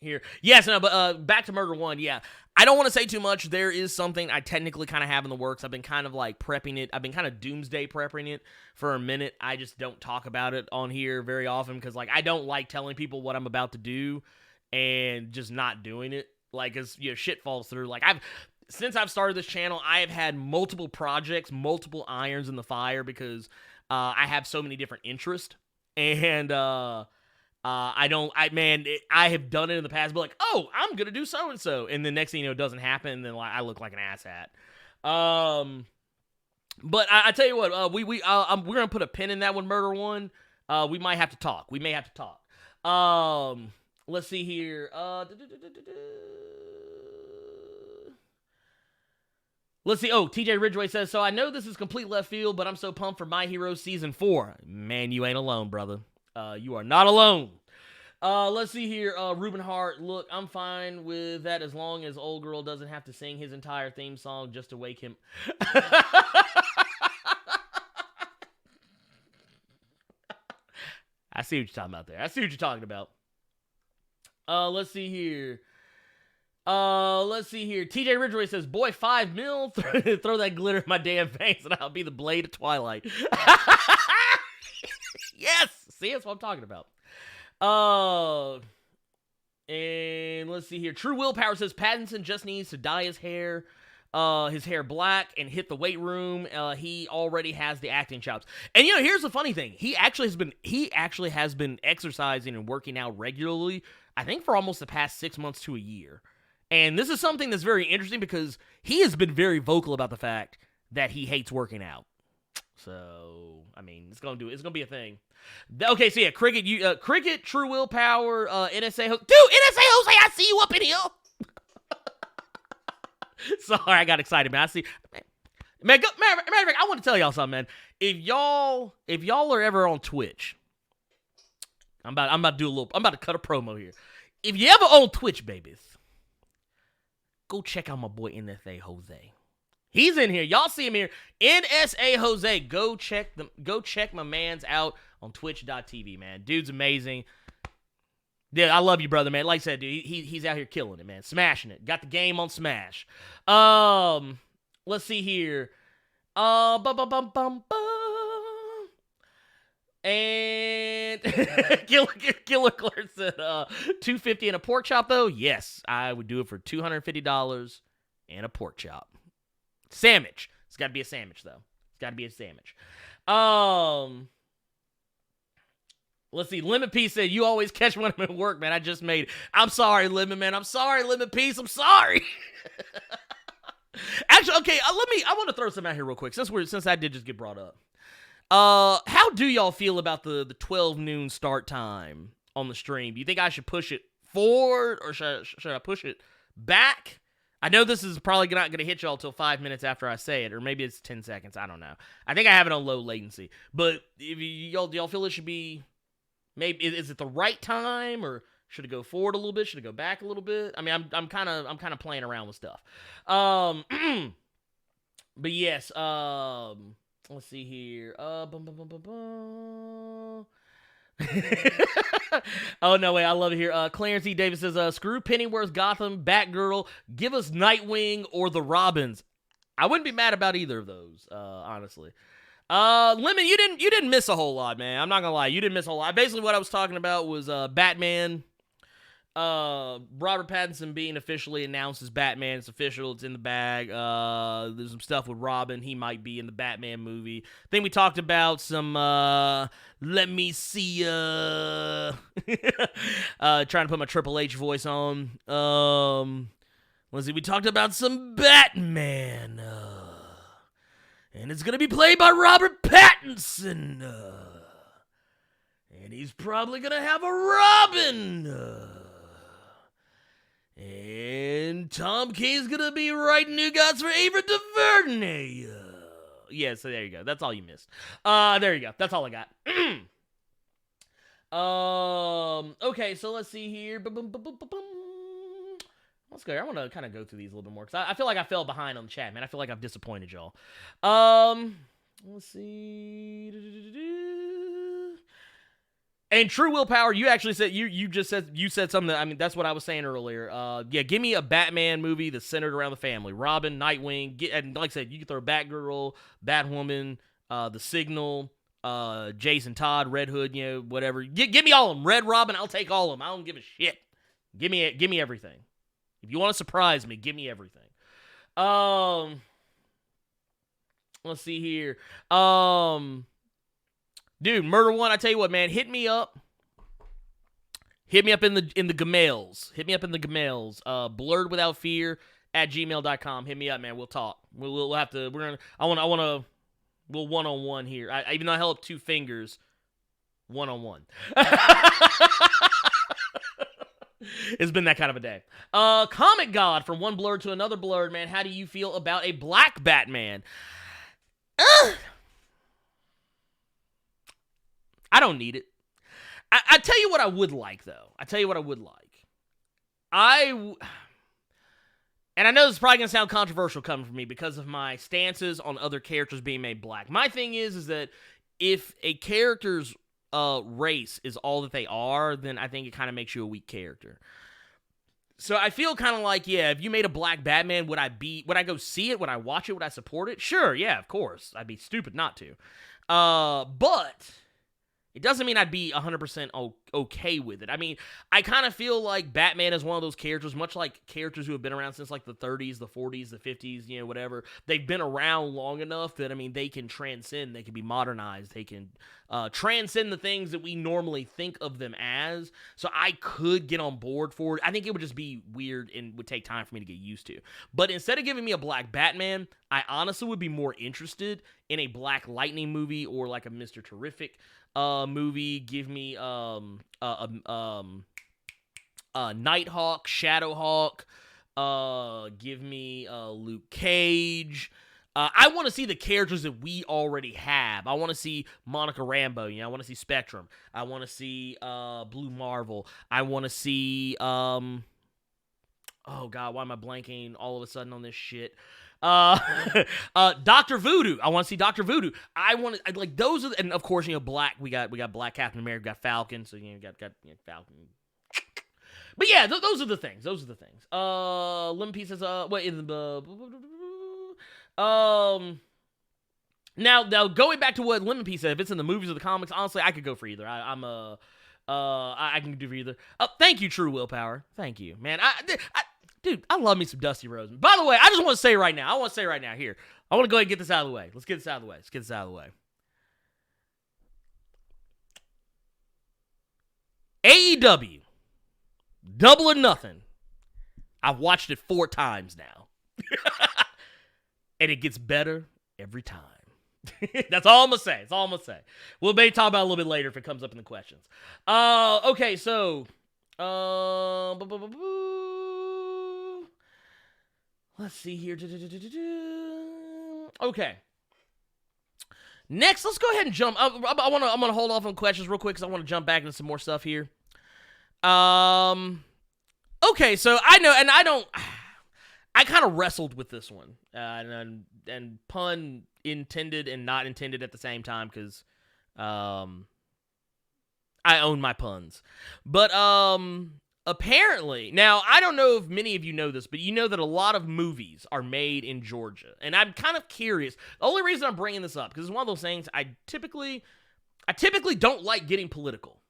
here. Yes, no, but back to Murder One. Yeah. I don't want to say too much. There is something I technically kind of have in the works. I've been kind of like prepping it. I've been kind of doomsday prepping it for a minute. I just don't talk about it on here very often because, like, I don't like telling people what I'm about to do and just not doing it. Like, as shit falls through. Like, since I've started this channel, I have had multiple projects, multiple irons in the fire because I have so many different interests. And I have done it in the past, but like, oh, I'm gonna do so and so, and the next thing you know, it doesn't happen, and then like I look like an asshat. But I tell you what, we're gonna put a pin in that one, Murder One. We might have to talk. Let's see here. Let's see. Oh, TJ Ridgway says, so I know this is complete left field, but I'm so pumped for My Hero Season 4. Man, you ain't alone, brother. You are not alone. Let's see here. Ruben Hart, look, I'm fine with that as long as old girl doesn't have to sing his entire theme song just to wake him. I see what you're talking about there. Let's see here. TJ Ridgway says, boy, $5 million. Throw that glitter in my damn face and I'll be the blade of Twilight. Yes! See, that's what I'm talking about. And let's see here. True Willpower says Pattinson just needs to dye his hair black and hit the weight room. He already has the acting chops. And here's the funny thing. He actually has been exercising and working out regularly, I think for almost the past 6 months to a year. And this is something that's very interesting because he has been very vocal about the fact that he hates working out. So, I mean, it's gonna be a thing. Okay, so yeah, Cricket, True Willpower, NSA, dude, NSA Jose, I see you up in here. Sorry, I got excited, man. Man, I want to tell y'all something, man. If y'all are ever on Twitch, I'm about to cut a promo here. If you ever on Twitch, babies, go check out my boy NSA Jose. He's in here. Y'all see him here. NSA Jose. Go check my man's out on twitch.tv, man. Dude's amazing. Yeah, I love you, brother, man. Like I said, dude, he's out here killing it, man. Smashing it. Got the game on Smash. Let's see here. And Killer Clerk said $250 and a pork chop, though? Yes, I would do it for $250 and a pork chop. Sandwich. It's got to be a sandwich, though. Let's see. Lemon Piece said, you always catch one of them at work, man. I just made it. I'm sorry, Lemon, man. I'm sorry, Lemon Piece. I'm sorry. Actually, okay, I want to throw some out here real quick, since I did just get brought up. How do y'all feel about the 12 noon start time on the stream? Do you think I should push it forward, or should I push it back? I know this is probably not going to hit y'all till 5 minutes after I say it, or maybe it's 10 seconds. I don't know. I think I have it on low latency. But if y'all feel it should be, maybe is it the right time, or should it go forward a little bit? Should it go back a little bit? I mean, I'm kind of playing around with stuff. But yes. Let's see here. Oh, no, wait, I love it here. Clarence E. Davis says, screw Pennyworth, Gotham, Batgirl, give us Nightwing or the Robins. I wouldn't be mad about either of those, honestly. Lemon, you didn't miss a whole lot, man. I'm not gonna lie, you didn't miss a whole lot. Basically, what I was talking about was Batman. Robert Pattinson being officially announced as Batman. It's official. It's in the bag. There's some stuff with Robin. He might be in the Batman movie. Then we talked about some, let me see, trying to put my Triple H voice on. Let's see, we talked about some Batman. And it's gonna be played by Robert Pattinson. And he's probably gonna have a Robin. And Tom K's gonna be writing new gods for Ava DuVernay. Yeah, so there you go. That's all you missed. There you go. That's all I got. Okay, so let's see here. Let's go. I want to kind of go through these a little bit more because I feel like I fell behind on the chat, man. I feel like I've disappointed y'all. Let's see. And True Willpower, you actually said you said something that, I mean, that's what I was saying earlier. Yeah, give me a Batman movie that's centered around the family. Robin, Nightwing, and like I said, you can throw Batgirl, Batwoman, The Signal, Jason Todd, Red Hood, you know, whatever. Give me all of them. Red Robin, I'll take all of them. I don't give a shit. Give me everything. If you want to surprise me, give me everything. Let's see here. Dude, Murder One, I tell you what, man, hit me up. Hit me up in the Gmails. Hit me up in the Gmails. blerdwithoutfear@gmail.com. Hit me up, man. We'll talk. We'll have to. We'll one-on-one here. Even though I held up 2 fingers, one-on-one. It's been that kind of a day. Comic God, from one Blerd to another Blerd, man. How do you feel about a black Batman? I don't need it. I tell you what I would like, though. And I know this is probably going to sound controversial coming from me because of my stances on other characters being made black. My thing is that if a character's race is all that they are, then I think it kind of makes you a weak character. So I feel kind of like, yeah, if you made a black Batman, would I go see it? Would I watch it? Would I support it? Sure, yeah, of course. I'd be stupid not to. But it doesn't mean I'd be 100% okay with it. I mean, I kind of feel like Batman is one of those characters, much like characters who have been around since like the 30s, the 40s, the 50s, you know, whatever. They've been around long enough that, I mean, they can transcend, they can be modernized, they can transcend the things that we normally think of them as. So I could get on board for it. I think it would just be weird and would take time for me to get used to. But instead of giving me a black Batman, I honestly would be more interested in a Black Lightning movie or like a Mr. Terrific movie. Give me Nighthawk, Shadowhawk. Give me Luke Cage. I want to see the characters that we already have. I want to see Monica Rambeau. You know, I want to see Spectrum. I want to see Blue Marvel. I want to see oh God, why am I blanking all of a sudden on this shit? Dr. Voodoo. I want to see Dr. Voodoo. Like those are, and of course, you know, Black. We got Black Captain America. We got Falcon. So you know, got Falcon. But yeah, those are the things. Lemon Pieces. What in the now going back to what Lemon Piece said, if it's in the movies or the comics, honestly, I could go for either. I can do for either. Thank you, True Willpower. Thank you, man. Dude, I love me some Dusty Rhodes. By the way, I just want to say right now, here, I want to go ahead and get this out of the way. Let's get this out of the way. AEW, Double or Nothing. I've watched it 4 times now. And it gets better every time. That's all I'm going to say. We'll maybe talk about it a little bit later if it comes up in the questions. Okay, so let's see here. Okay. Next, let's go ahead and jump. I'm gonna hold off on questions real quick because I want to jump back into some more stuff here. Okay, so I know, and I kind of wrestled with this one, and pun intended and not intended at the same time because I own my puns. But apparently, now I don't know if many of you know this, but you know that a lot of movies are made in Georgia, and I'm kind of curious. The only reason I'm bringing this up because it's one of those things I typically don't like getting political.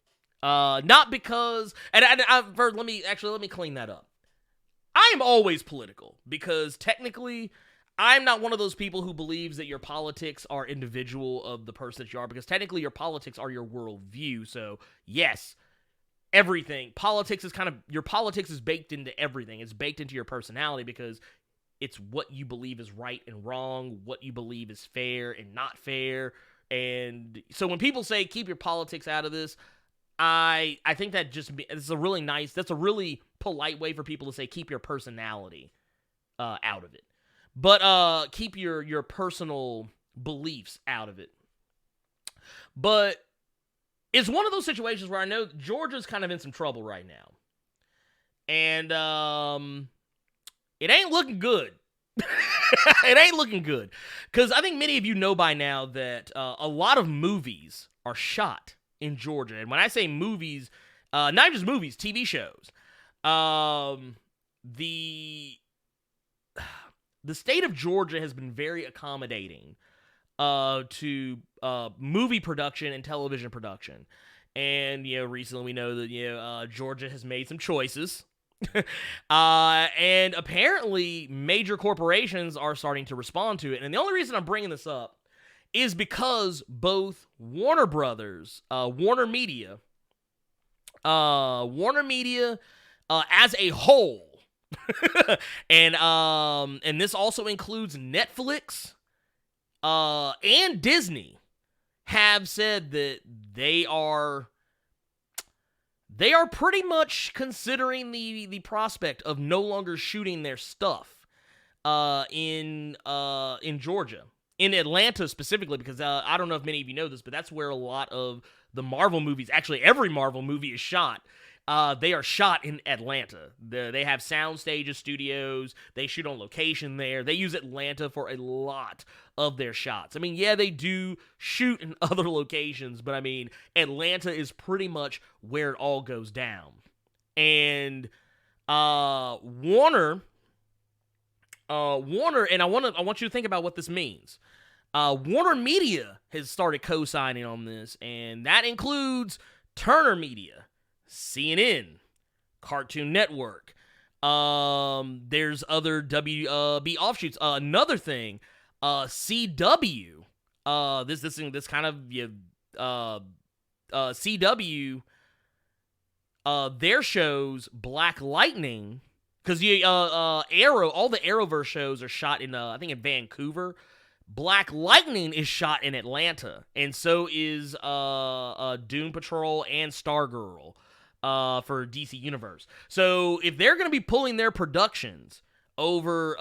Not because, and let me clean that up. I am always political because technically I'm not one of those people who believes that your politics are individual of the person that you are, because technically your politics are your worldview. So yes, everything, your politics is baked into everything. It's baked into your personality because it's what you believe is right and wrong, what you believe is fair and not fair. And so when people say keep your politics out of this, I think that's a really polite way for people to say keep your personality out of it. But keep your personal beliefs out of it. But it's one of those situations where I know Georgia's kind of in some trouble right now. And it ain't looking good. It ain't looking good. Because I think many of you know by now that a lot of movies are shot in Georgia. And when I say movies, not just movies, TV shows. The state of Georgia has been very accommodating to movie production and television production. And, recently we know that, Georgia has made some choices. And apparently major corporations are starting to respond to it. And the only reason I'm bringing this up is because both Warner Brothers, Warner Media, as a whole, and this also includes Netflix, and Disney, have said that they are pretty much considering the prospect of no longer shooting their stuff in Georgia, in Atlanta specifically, because I don't know if many of you know this, but that's where a lot of the Marvel movies, actually every Marvel movie, is shot. They are shot in Atlanta. They have sound stages, studios. They shoot on location there. They use Atlanta for a lot of their shots. I mean, yeah, they do shoot in other locations, but I mean, Atlanta is pretty much where it all goes down. And Warner, and I want you to think about what this means. Warner Media has started co-signing on this, and that includes Turner Media, CNN, Cartoon Network. There's other WB offshoots. Another thing, CW. This kind of CW. Their shows, Black Lightning, because Arrow, all the Arrowverse shows are shot in I think in Vancouver. Black Lightning is shot in Atlanta, and so is Doom Patrol and Stargirl for DC Universe. So if they're going to be pulling their productions over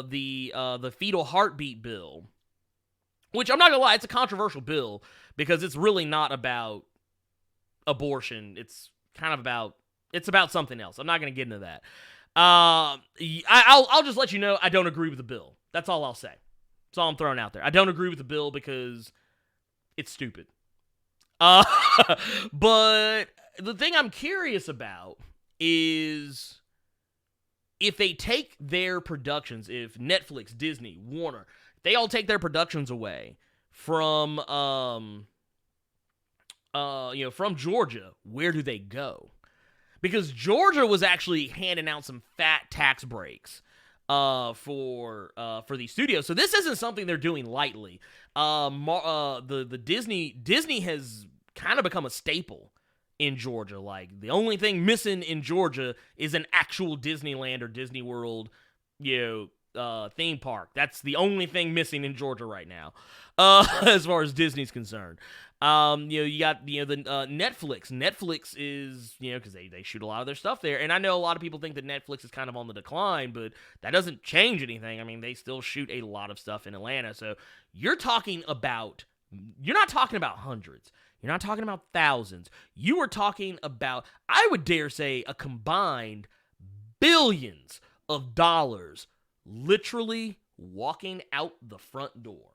the fetal heartbeat bill, which I'm not going to lie, it's a controversial bill because it's really not about abortion. It's kind of about something else. I'm not going to get into that. I'll just let you know I don't agree with the bill. That's all I'll say. That's all I'm throwing out there. I don't agree with the bill because it's stupid. But the thing I'm curious about is if they take their productions, if Netflix, Disney, Warner, they all take their productions away from Georgia, where do they go? Because Georgia was actually handing out some fat tax breaks for these studios. So this isn't something they're doing lightly. The Disney has kind of become a staple in Georgia. Like, the only thing missing in Georgia is an actual Disneyland or Disney World, theme park. That's the only thing missing in Georgia right now, as far as Disney's concerned. You got the Netflix. Netflix is, because they shoot a lot of their stuff there, and I know a lot of people think that Netflix is kind of on the decline, but that doesn't change anything. I mean, they still shoot a lot of stuff in Atlanta. So you're not talking about hundreds. You're not talking about thousands. You are talking about, I would dare say, a combined billions of dollars literally walking out the front door.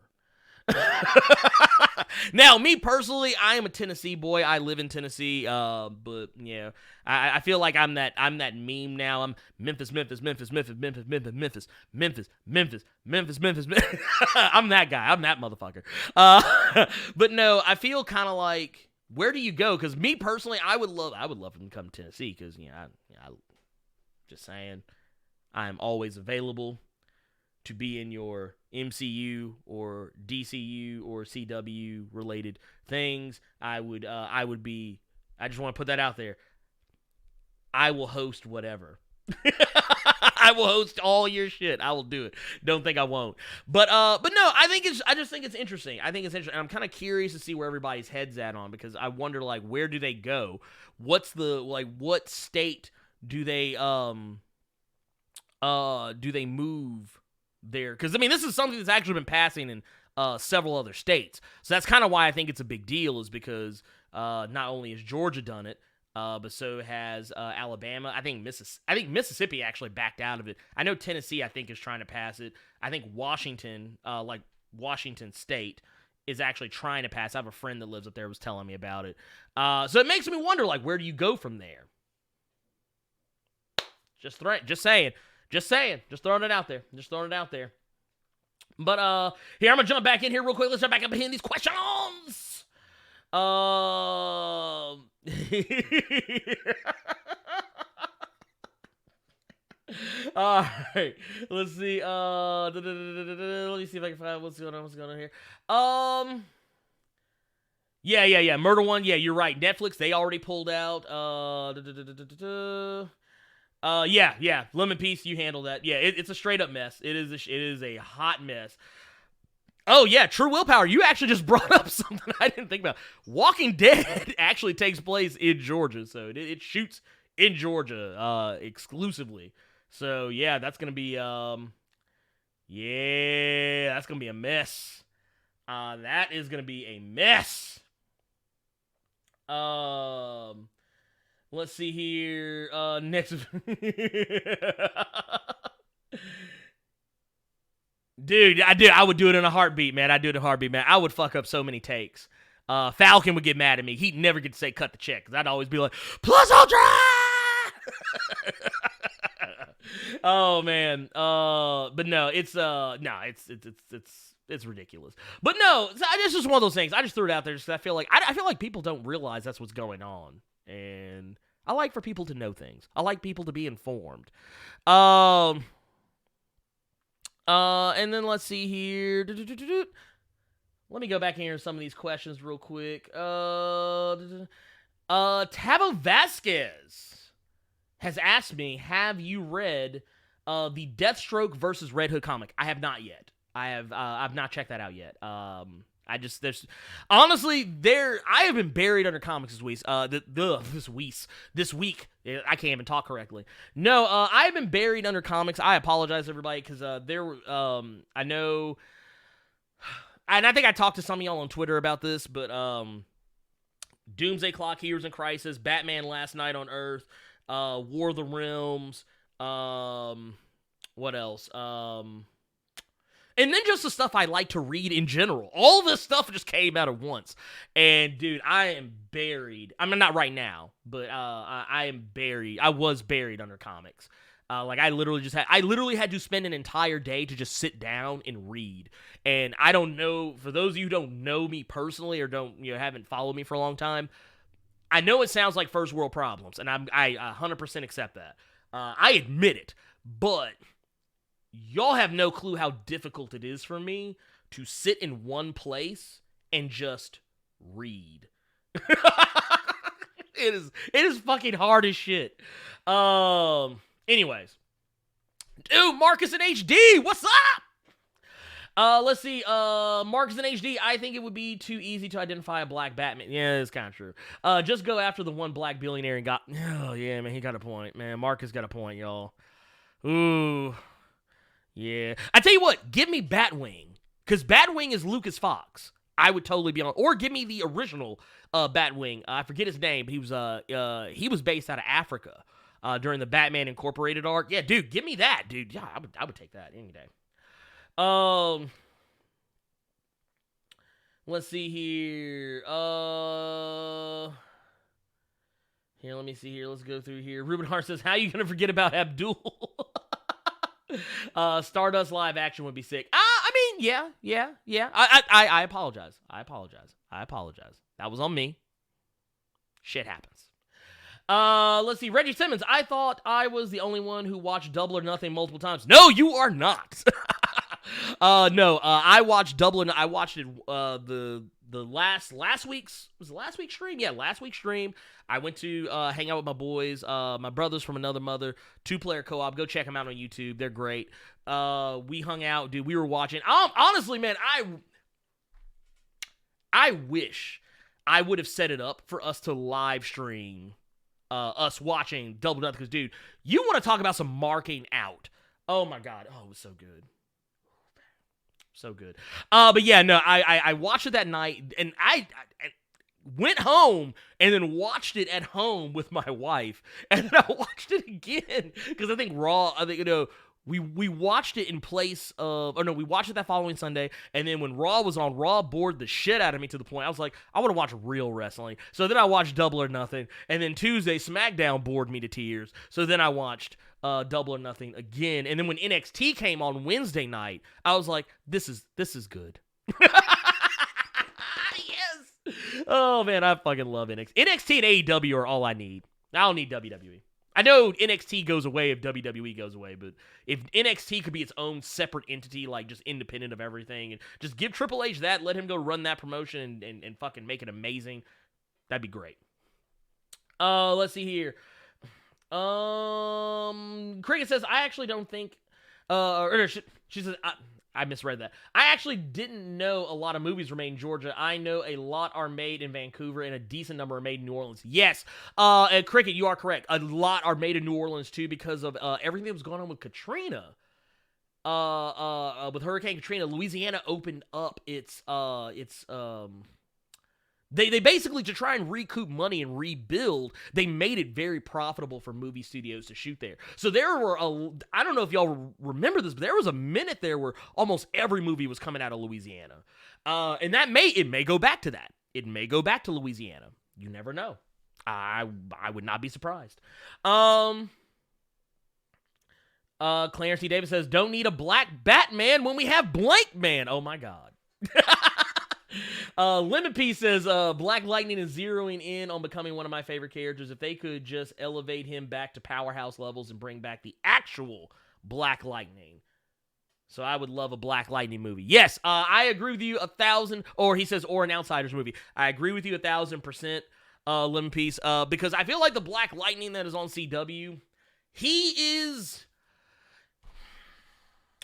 Now, me personally, I am a Tennessee boy. I live in Tennessee, but yeah, I feel like I'm that meme now. I'm Memphis, Memphis, Memphis, Memphis, Memphis, Memphis, Memphis, Memphis, Memphis, Memphis, Memphis, Memphis. I'm that guy. I'm that motherfucker. But no, I feel kind of like, where do you go? Because me personally, I would love him to come to Tennessee. Because I just saying, I'm always available to be in your MCU or DCU or CW related things. I would be, I just want to put that out there. I will host whatever. I will host all your shit. I will do it. Don't think I won't. But no, I just think it's interesting. I think it's interesting. I'm kind of curious to see where everybody's head's at on, because I wonder, like, where do they go? What state do they move there? Because, I mean, this is something that's actually been passing in several other states. So that's kind of why I think it's a big deal, is because not only has Georgia done it, but so has Alabama. I think Mississippi actually backed out of it. I know Tennessee, I think, is trying to pass it. I think Washington, Washington State, is actually trying to pass. I have a friend that lives up there who was telling me about it. So it makes me wonder, like, where do you go from there? Just saying. Just throwing it out there. But here, I'm gonna jump back in here real quick. Let's jump back up in these questions. All right, let's see. Let me see if I can find what's going on here. Yeah. Murder One. Yeah, you're right. Netflix, they already pulled out. Yeah. Lemon Piece, you handle that. Yeah, it's a straight up mess. It is a hot mess. Oh yeah, True Willpower. You actually just brought up something I didn't think about. Walking Dead actually takes place in Georgia, so it shoots in Georgia exclusively. So yeah, that's gonna be that's gonna be a mess. That is gonna be a mess. Let's see here. Next. Dude, I would do it in a heartbeat, man. I would fuck up so many takes. Falcon would get mad at me. He'd never get to say cut the check, because I'd always be like, plus ultra! Oh man. But no, it's ridiculous. But no, it's just one of those things. I just threw it out there just 'cause I feel like people don't realize that's what's going on. And I like for people to know things. I like people to be informed. And then let's see here. Let me go back here to some of these questions real quick. Tavo Vasquez has asked me, have you read the Deathstroke versus Red Hood comic? I have not yet. I've not checked that out yet. I have been buried under comics this week. This week. I can't even talk correctly. No, I've been buried under comics. I apologize, everybody, because I know, and I think I talked to some of y'all on Twitter about this, but Doomsday Clock, Heroes in Crisis, Batman Last Night on Earth, War of the Realms, what else? And then just the stuff I like to read in general. All this stuff just came out at once. And, dude, I am buried. I mean, not right now, but I am buried. I was buried under comics. I literally had to spend an entire day to just sit down and read. And I don't know, for those of you who don't know me personally or haven't followed me for a long time, I know it sounds like first world problems, and I 100% accept that. I admit it, but y'all have no clue how difficult it is for me to sit in one place and just read. It is fucking hard as shit. Anyways. Dude, Marcus in HD, what's up? Let's see. Marcus in HD, I think it would be too easy to identify a black Batman. Yeah, it's kind of true. Just go after the one black billionaire and got... Oh, yeah, man, he got a point. Man, Marcus got a point, y'all. Ooh. Yeah. I tell you what, give me Batwing. Because Batwing is Lucas Fox. I would totally be on... Or give me the original Batwing. I forget his name, but he was based out of Africa during the Batman Incorporated arc. Yeah, dude, give me that, dude. Yeah, I would take that any day. Let's see here. Here, let me see here. Let's go through here. Ruben Hart says, how are you going to forget about Abdul? Stardust live action would be sick. I mean, yeah. I apologize. I apologize. That was on me. Shit happens. Let's see. Reggie Simmons, I thought I was the only one who watched Double or Nothing multiple times. No, you are not. No, I watched Double or I watched it, the last week's, was it last week's stream? Yeah, last week's stream. I went to hang out with my boys, my brothers from another mother, 2-player co-op. Go check them out on YouTube. They're great. We hung out, dude. We were watching. Honestly, man, I wish I would have set it up for us to live stream us watching Double Nothing. Because, dude, you want to talk about some marking out. Oh, my God. Oh, it was so good. So good. But yeah, no, I watched it that night, and I went home and then watched it at home with my wife, and then I watched it again because I think we watched it in place of, or no, we watched it that following Sunday, and then when Raw was on, Raw bored the shit out of me to the point I was like, I want to watch real wrestling. So then I watched Double or Nothing, and then Tuesday SmackDown bored me to tears. So then I watched Double or Nothing again, and then when NXT came on Wednesday night, I was like, this is good. Yes. Oh man, I fucking love NXT. NXT and AEW are all I need. I don't need WWE. I know NXT goes away if WWE goes away, but if NXT could be its own separate entity, like just independent of everything, and just give Triple H that, let him go run that promotion and fucking make it amazing, that'd be great. Let's see here. Cricket says, I actually don't think, she says, I misread that. I actually didn't know a lot of movies were made in Georgia. I know a lot are made in Vancouver and a decent number are made in New Orleans. Yes, and Cricket, you are correct. A lot are made in New Orleans too because of everything that was going on with Katrina. With Hurricane Katrina, Louisiana opened up its They basically, to try and recoup money and rebuild, they made it very profitable for movie studios to shoot there. So there were I don't know if y'all remember this, but there was a minute there where almost every movie was coming out of Louisiana. And it may go back to that. It may go back to Louisiana. You never know. I would not be surprised. Clarence T. Davis says, don't need a black Batman when we have Blank Man. Oh my God. Lemon P says, Black Lightning is zeroing in on becoming one of my favorite characters. If they could just elevate him back to powerhouse levels and bring back the actual Black Lightning. So I would love a Black Lightning movie. Yes, I agree with you 1,000, or he says, or an Outsiders movie. I agree with you 1,000%, Lemon Piece, because I feel like the Black Lightning that is on CW, he is...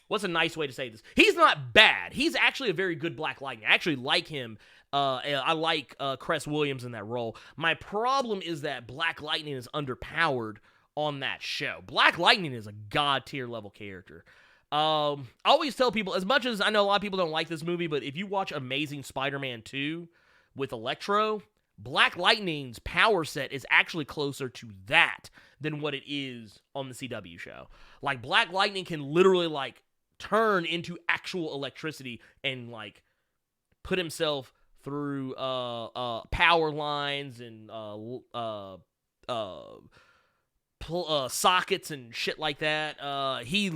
What's a nice way to say this? He's not bad. He's actually a very good Black Lightning. I actually like him. I like Cress Williams in that role. My problem is that Black Lightning is underpowered on that show. Black Lightning is a god-tier level character. I always tell people, as much as I know a lot of people don't like this movie, but if you watch Amazing Spider-Man 2 with Electro, Black Lightning's power set is actually closer to that than what it is on the CW show. Like, Black Lightning can literally, like, turn into actual electricity and like put himself through power lines and sockets and shit like that. He's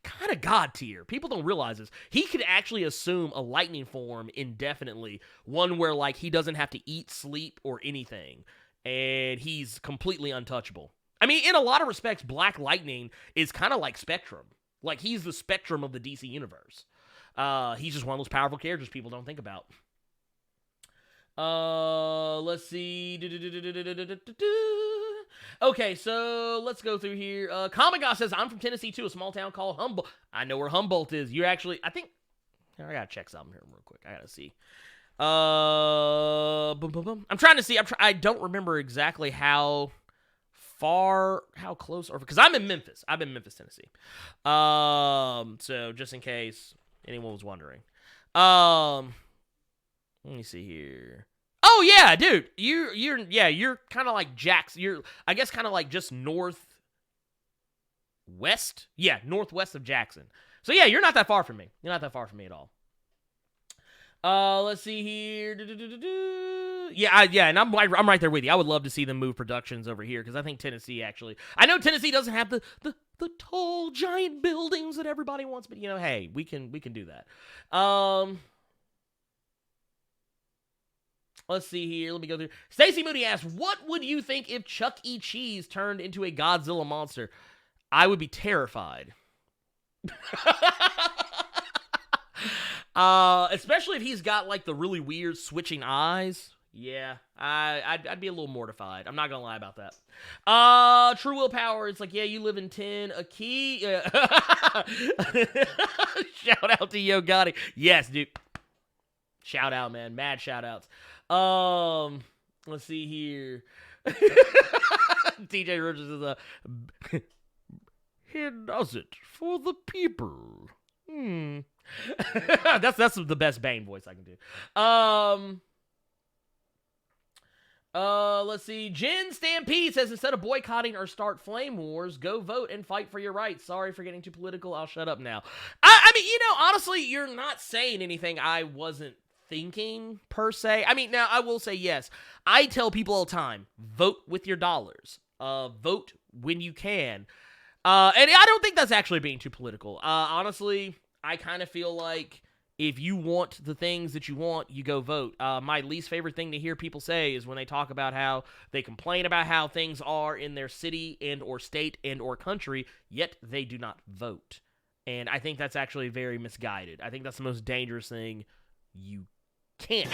kind of god tier. People don't realize this. He could actually assume a lightning form indefinitely, one where like he doesn't have to eat, sleep, or anything, and he's completely untouchable. I mean, in a lot of respects, Black Lightning is kind of like Spectrum. Like, he's the Spectrum of the DC universe. He's just one of those powerful characters people don't think about. Let's see. Okay, so let's go through here. Comic Guy says, I'm from Tennessee, too, a small town called Humboldt. I know where Humboldt is. You're actually, I think, I gotta check something here real quick. I gotta see. I'm trying to see. I don't remember exactly how close, or because I'm in Memphis. I'm in Memphis, Tennessee. So just in case anyone was wondering. Let me see here. Oh yeah, dude. You're kind of like Jackson. You're, I guess, kind of like just northwest. Yeah, northwest of Jackson. So yeah, you're not that far from me. You're not that far from me at all. Let's see here. Yeah, and I'm right there with you. I would love to see them move productions over here because I think Tennessee actually. I know Tennessee doesn't have the tall giant buildings that everybody wants, but hey, we can do that. Let's see here. Let me go through. Stacy Moody asks, "What would you think if Chuck E. Cheese turned into a Godzilla monster?" I would be terrified. Especially if he's got like the really weird switching eyes. Yeah, I'd be a little mortified. I'm not gonna lie about that. True Willpower. It's like, yeah, you live in 10. A key. Shout out to Yo Gotti. Yes, dude. Shout out, man. Mad shout outs. Let's see here. TJ Rogers is a. He does it for the people. That's the best Bane voice I can do. Let's see. Jen Stampede says, instead of boycotting or start flame wars, go vote and fight for your rights. Sorry for getting too political. I'll shut up now. I mean, honestly, you're not saying anything I wasn't thinking per se. I mean, now I will say yes. I tell people all the time, vote with your dollars. Vote when you can. And I don't think that's actually being too political. Honestly, I kind of feel like if you want the things that you want, you go vote. My least favorite thing to hear people say is when they talk about how they complain about how things are in their city and or state and or country, yet they do not vote. And I think that's actually very misguided. I think that's the most dangerous thing you can't.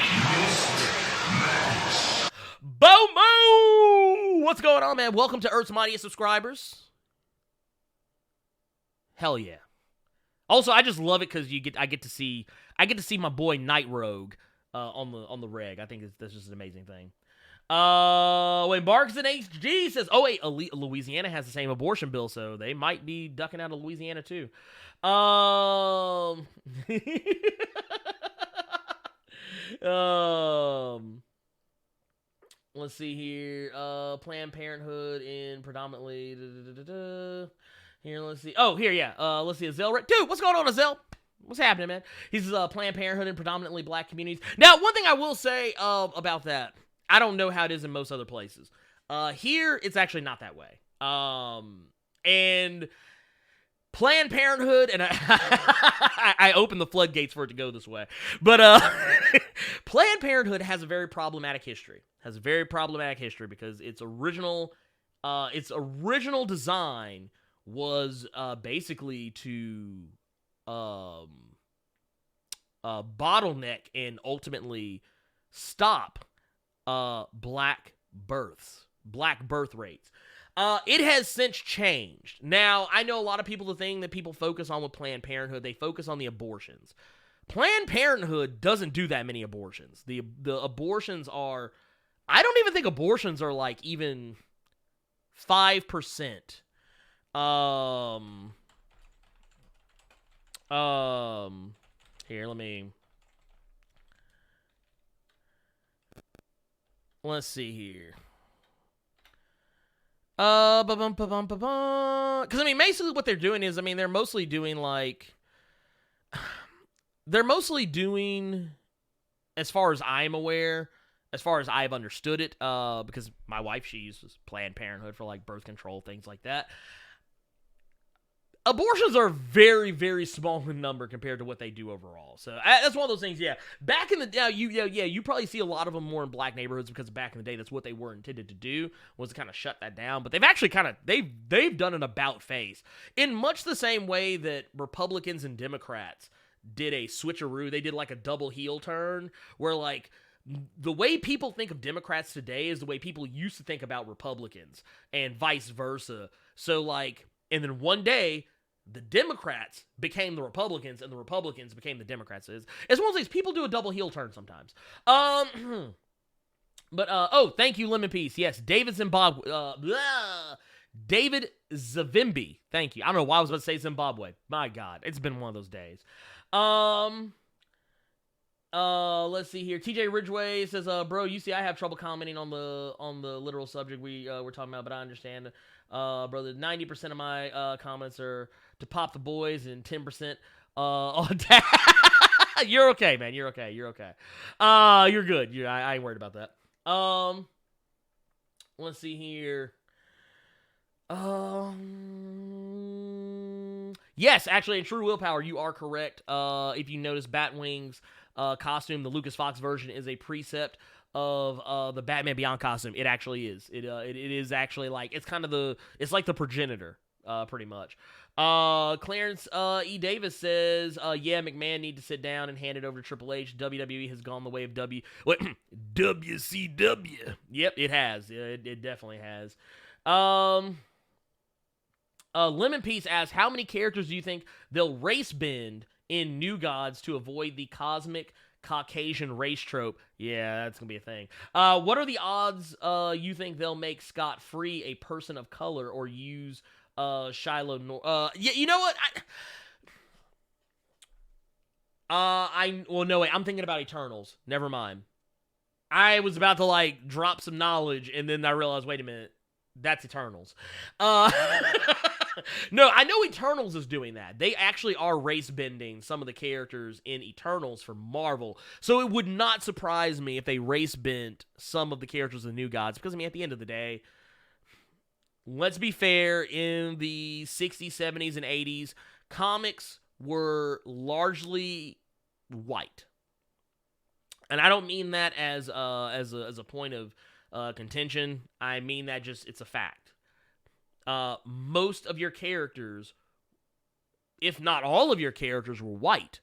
Bomo! What's going on, man? Welcome to Earth's Mightiest Subscribers. Hell yeah. Also, I just love it because I get to see my boy Night Rogue on the reg. I think that's just an amazing thing. When Barks and HG says, "Oh wait, Louisiana has the same abortion bill, so they might be ducking out of Louisiana too." Let's see here. Planned Parenthood in predominantly. Here, let's see. Oh, here, yeah. Let's see. Azel. Dude, what's going on, Azel? What's happening, man? He's Planned Parenthood in predominantly black communities. Now, one thing I will say about that, I don't know how it is in most other places. Here, it's actually not that way. And Planned Parenthood, and I opened the floodgates for it to go this way. But Planned Parenthood has a very problematic history. Because its original design was basically to bottleneck and ultimately stop black birth rates. It has since changed. Now, I know a lot of people, the thing that people focus on with Planned Parenthood, they focus on the abortions. Planned Parenthood doesn't do that many abortions. The abortions are, I don't even think abortions are like even 5%. Here, let's see here. Because I mean, basically what they're doing is, I mean, they're mostly doing, as far as I'm aware, as far as I've understood it, because my wife, she uses Planned Parenthood for like birth control, things like that. Abortions are very, very small in number compared to what they do overall. So that's one of those things. Yeah, back in the day, you probably see a lot of them more in black neighborhoods because back in the day, that's what they were intended to do, was to kind of shut that down. But they've actually they've done an about face in much the same way that Republicans and Democrats did a switcheroo. They did like a double heel turn where like the way people think of Democrats today is the way people used to think about Republicans and vice versa. So like, and then one day, the Democrats became the Republicans, and the Republicans became the Democrats. It's one of those things. People do a double heel turn sometimes. But thank you, Lemon Piece. Yes, David Zavimbi. Thank you. I don't know why I was about to say Zimbabwe. My God, it's been one of those days. Let's see here. TJ Ridgeway says, bro, you see, I have trouble commenting on the literal subject we're talking about, but I understand. Brother, 90% of my comments are to pop the boys and 10% on that. You're okay, man. You're okay. You're okay. You're good. I ain't worried about that. Let's see here. Yes, actually, in True Willpower, you are correct. If you notice, Batwing's costume, the Lucas Fox version, is a precept of the Batman Beyond costume. It actually is. It is actually like it's like the progenitor, pretty much. Clarence E. Davis says, yeah, McMahon need to sit down and hand it over to Triple H. WWE has gone the way of WCW. Yep, it has. It definitely has. Lemon Piece asks, how many characters do you think they'll race bend in New Gods to avoid the cosmic Caucasian race trope? Yeah, that's gonna be a thing. What are the odds you think they'll make Scott Free a person of color or use Shiloh yeah, you know what? No, wait, I'm thinking about Eternals. Never mind. I was about to like drop some knowledge and then I realized, wait a minute, that's Eternals. No, I know Eternals is doing that. They actually are race bending some of the characters in Eternals for Marvel. So it would not surprise me if they race bent some of the characters of the New Gods. Because, I mean, at the end of the day, let's be fair, in the 60s, 70s, and 80s, comics were largely white. And I don't mean that as a point of contention. I mean that just, it's a fact. Most of your characters, if not all of your characters, were white.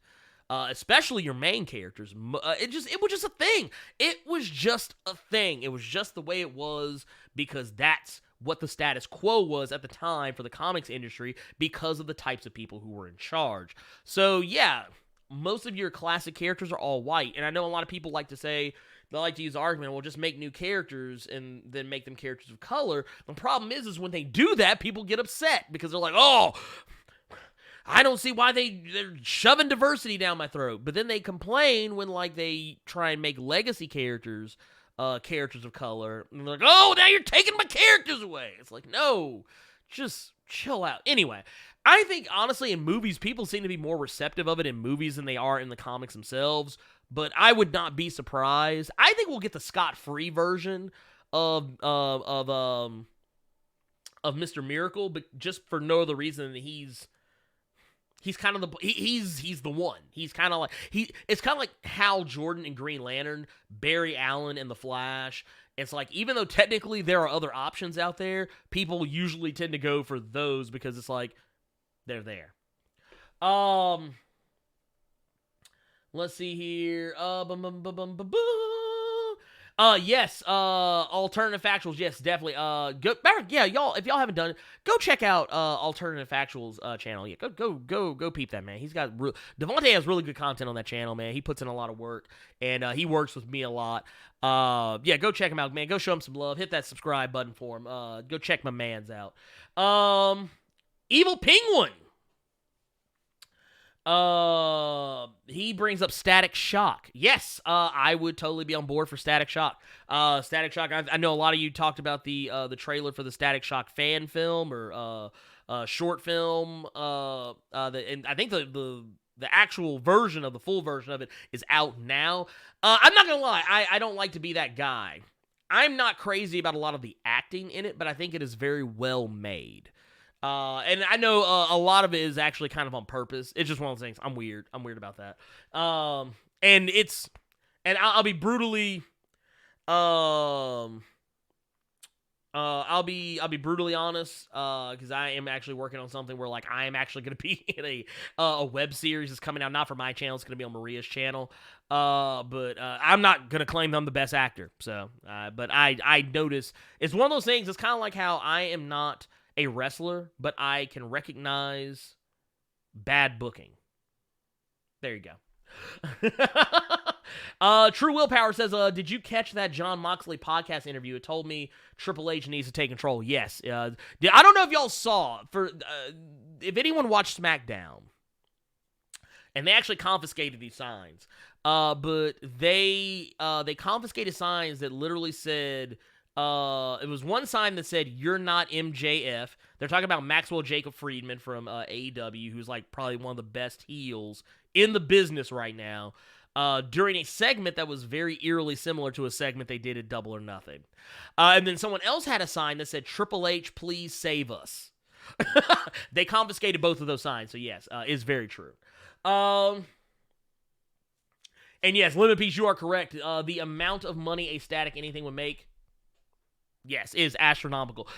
Especially your main characters. It was just a thing. It was just a thing. It was just the way it was because that's what the status quo was at the time for the comics industry because of the types of people who were in charge. So, yeah, most of your classic characters are all white. And I know a lot of people like to say, they like to use the argument, well, just make new characters and then make them characters of color. The problem is when they do that, people get upset because they're like, oh, I don't see why they're shoving diversity down my throat. But then they complain when like they try and make legacy characters characters of color. And they're like, oh, now you're taking my characters away. It's like, no, just chill out. Anyway, I think, honestly, in movies, people seem to be more receptive of it in movies than they are in the comics themselves. But I would not be surprised. I think we'll get the Scott-Free version of Mr. Miracle, but just for no other reason than he's kind of he's the one. He's kind of like it's kind of like Hal Jordan in Green Lantern, Barry Allen in The Flash. It's like, even though technically there are other options out there, people usually tend to go for those because it's like they're there. Let's see here. Yes. Alternative Factuals. Yes, definitely. Yeah, y'all. If y'all haven't done it, go check out Alternative Factuals channel. Yeah, go peep that, man. He's got Devontae has really good content on that channel, man. He puts in a lot of work, and he works with me a lot. Yeah, go check him out, man. Go show him some love. Hit that subscribe button for him. Go check my man's out. Evil Penguin. He brings up Static Shock. Yes, I would totally be on board for Static Shock. Static Shock, I know a lot of you talked about the trailer for the Static Shock fan film or short film. And I think the actual version of the full version of it is out now. I'm not gonna lie, I don't like to be that guy. I'm not crazy about a lot of the acting in it, but I think it is very well made. And I know a lot of it is actually kind of on purpose. It's just one of those things. I'm weird about that. And I'll be brutally, I'll be brutally honest, because I am actually working on something where like I am actually going to be in a web series that's coming out, not for my channel. It's going to be on Maria's channel. But I'm not going to claim I'm the best actor. So, but I notice it's one of those things. It's kind of like how I am not a wrestler, but I can recognize bad booking. There you go. True Willpower says, did you catch that Jon Moxley podcast interview? It told me Triple H needs to take control. Yes. I don't know if y'all saw, if anyone watched SmackDown, and they actually confiscated these signs, but they confiscated signs that literally said, it was one sign that said, "You're not MJF." They're talking about Maxwell Jacob Friedman from AEW, who's like probably one of the best heels in the business right now, during a segment that was very eerily similar to a segment they did at Double or Nothing. And then someone else had a sign that said, "Triple H, please save us." They confiscated both of those signs, so yes, is very true. And yes, Lemon Peach, you are correct. The amount of money a Static Anything would make, yes, is astronomical.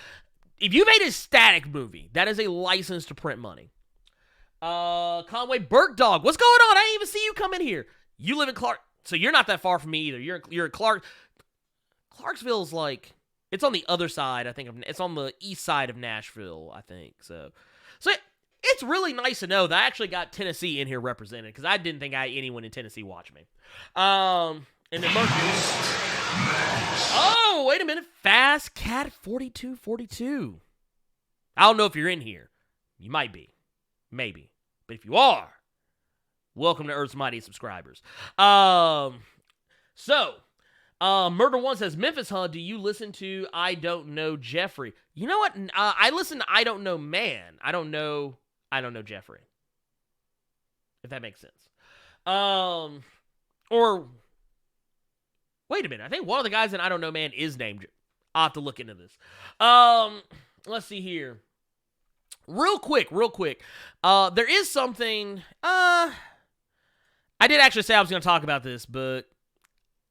If you made a Static movie, that is a license to print money. Conway Burke Dog, what's going on? I didn't even see you come in here. You live in Clark, so you're not that far from me either. You're in Clarksville's like, it's on the other side, I think. It's on the east side of Nashville, I think. So it's really nice to know that I actually got Tennessee in here represented, because I didn't think anyone in Tennessee watched me. And then oh, wait a minute. Fast Cat 4242. I don't know if you're in here. You might be. Maybe. But if you are, welcome to Earth's Mighty subscribers. Murder One says, Memphis Huh, do you listen to I Don't Know Jeffrey? You know what? I listen to I Don't Know Man. I don't know Jeffrey. If that makes sense. Or wait a minute. I think one of the guys in I Don't Know Man is named. I'll have to look into this. Let's see here. Real quick. There is something. I did actually say I was going to talk about this, but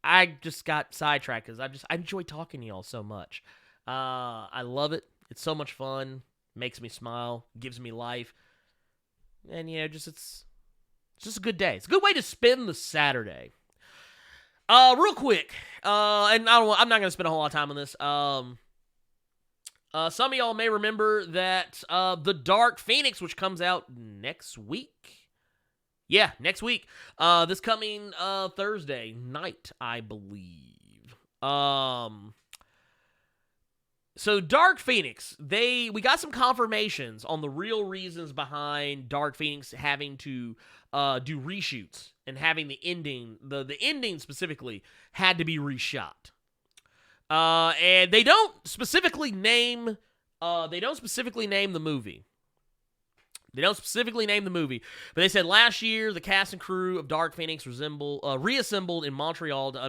I just got sidetracked because I enjoy talking to y'all so much. I love it. It's so much fun. Makes me smile. Gives me life. And it's just a good day. It's a good way to spend the Saturday. Real quick. And I'm not going to spend a whole lot of time on this. Some of y'all may remember that The Dark Phoenix, which comes out next week. Yeah, next week. This coming Thursday night, I believe. So Dark Phoenix, we got some confirmations on the real reasons behind Dark Phoenix having to do reshoots and having the ending, the ending specifically, had to be reshot. And they don't specifically name the movie. They don't specifically name the movie, but they said last year the cast and crew of Dark Phoenix reassembled in Montreal to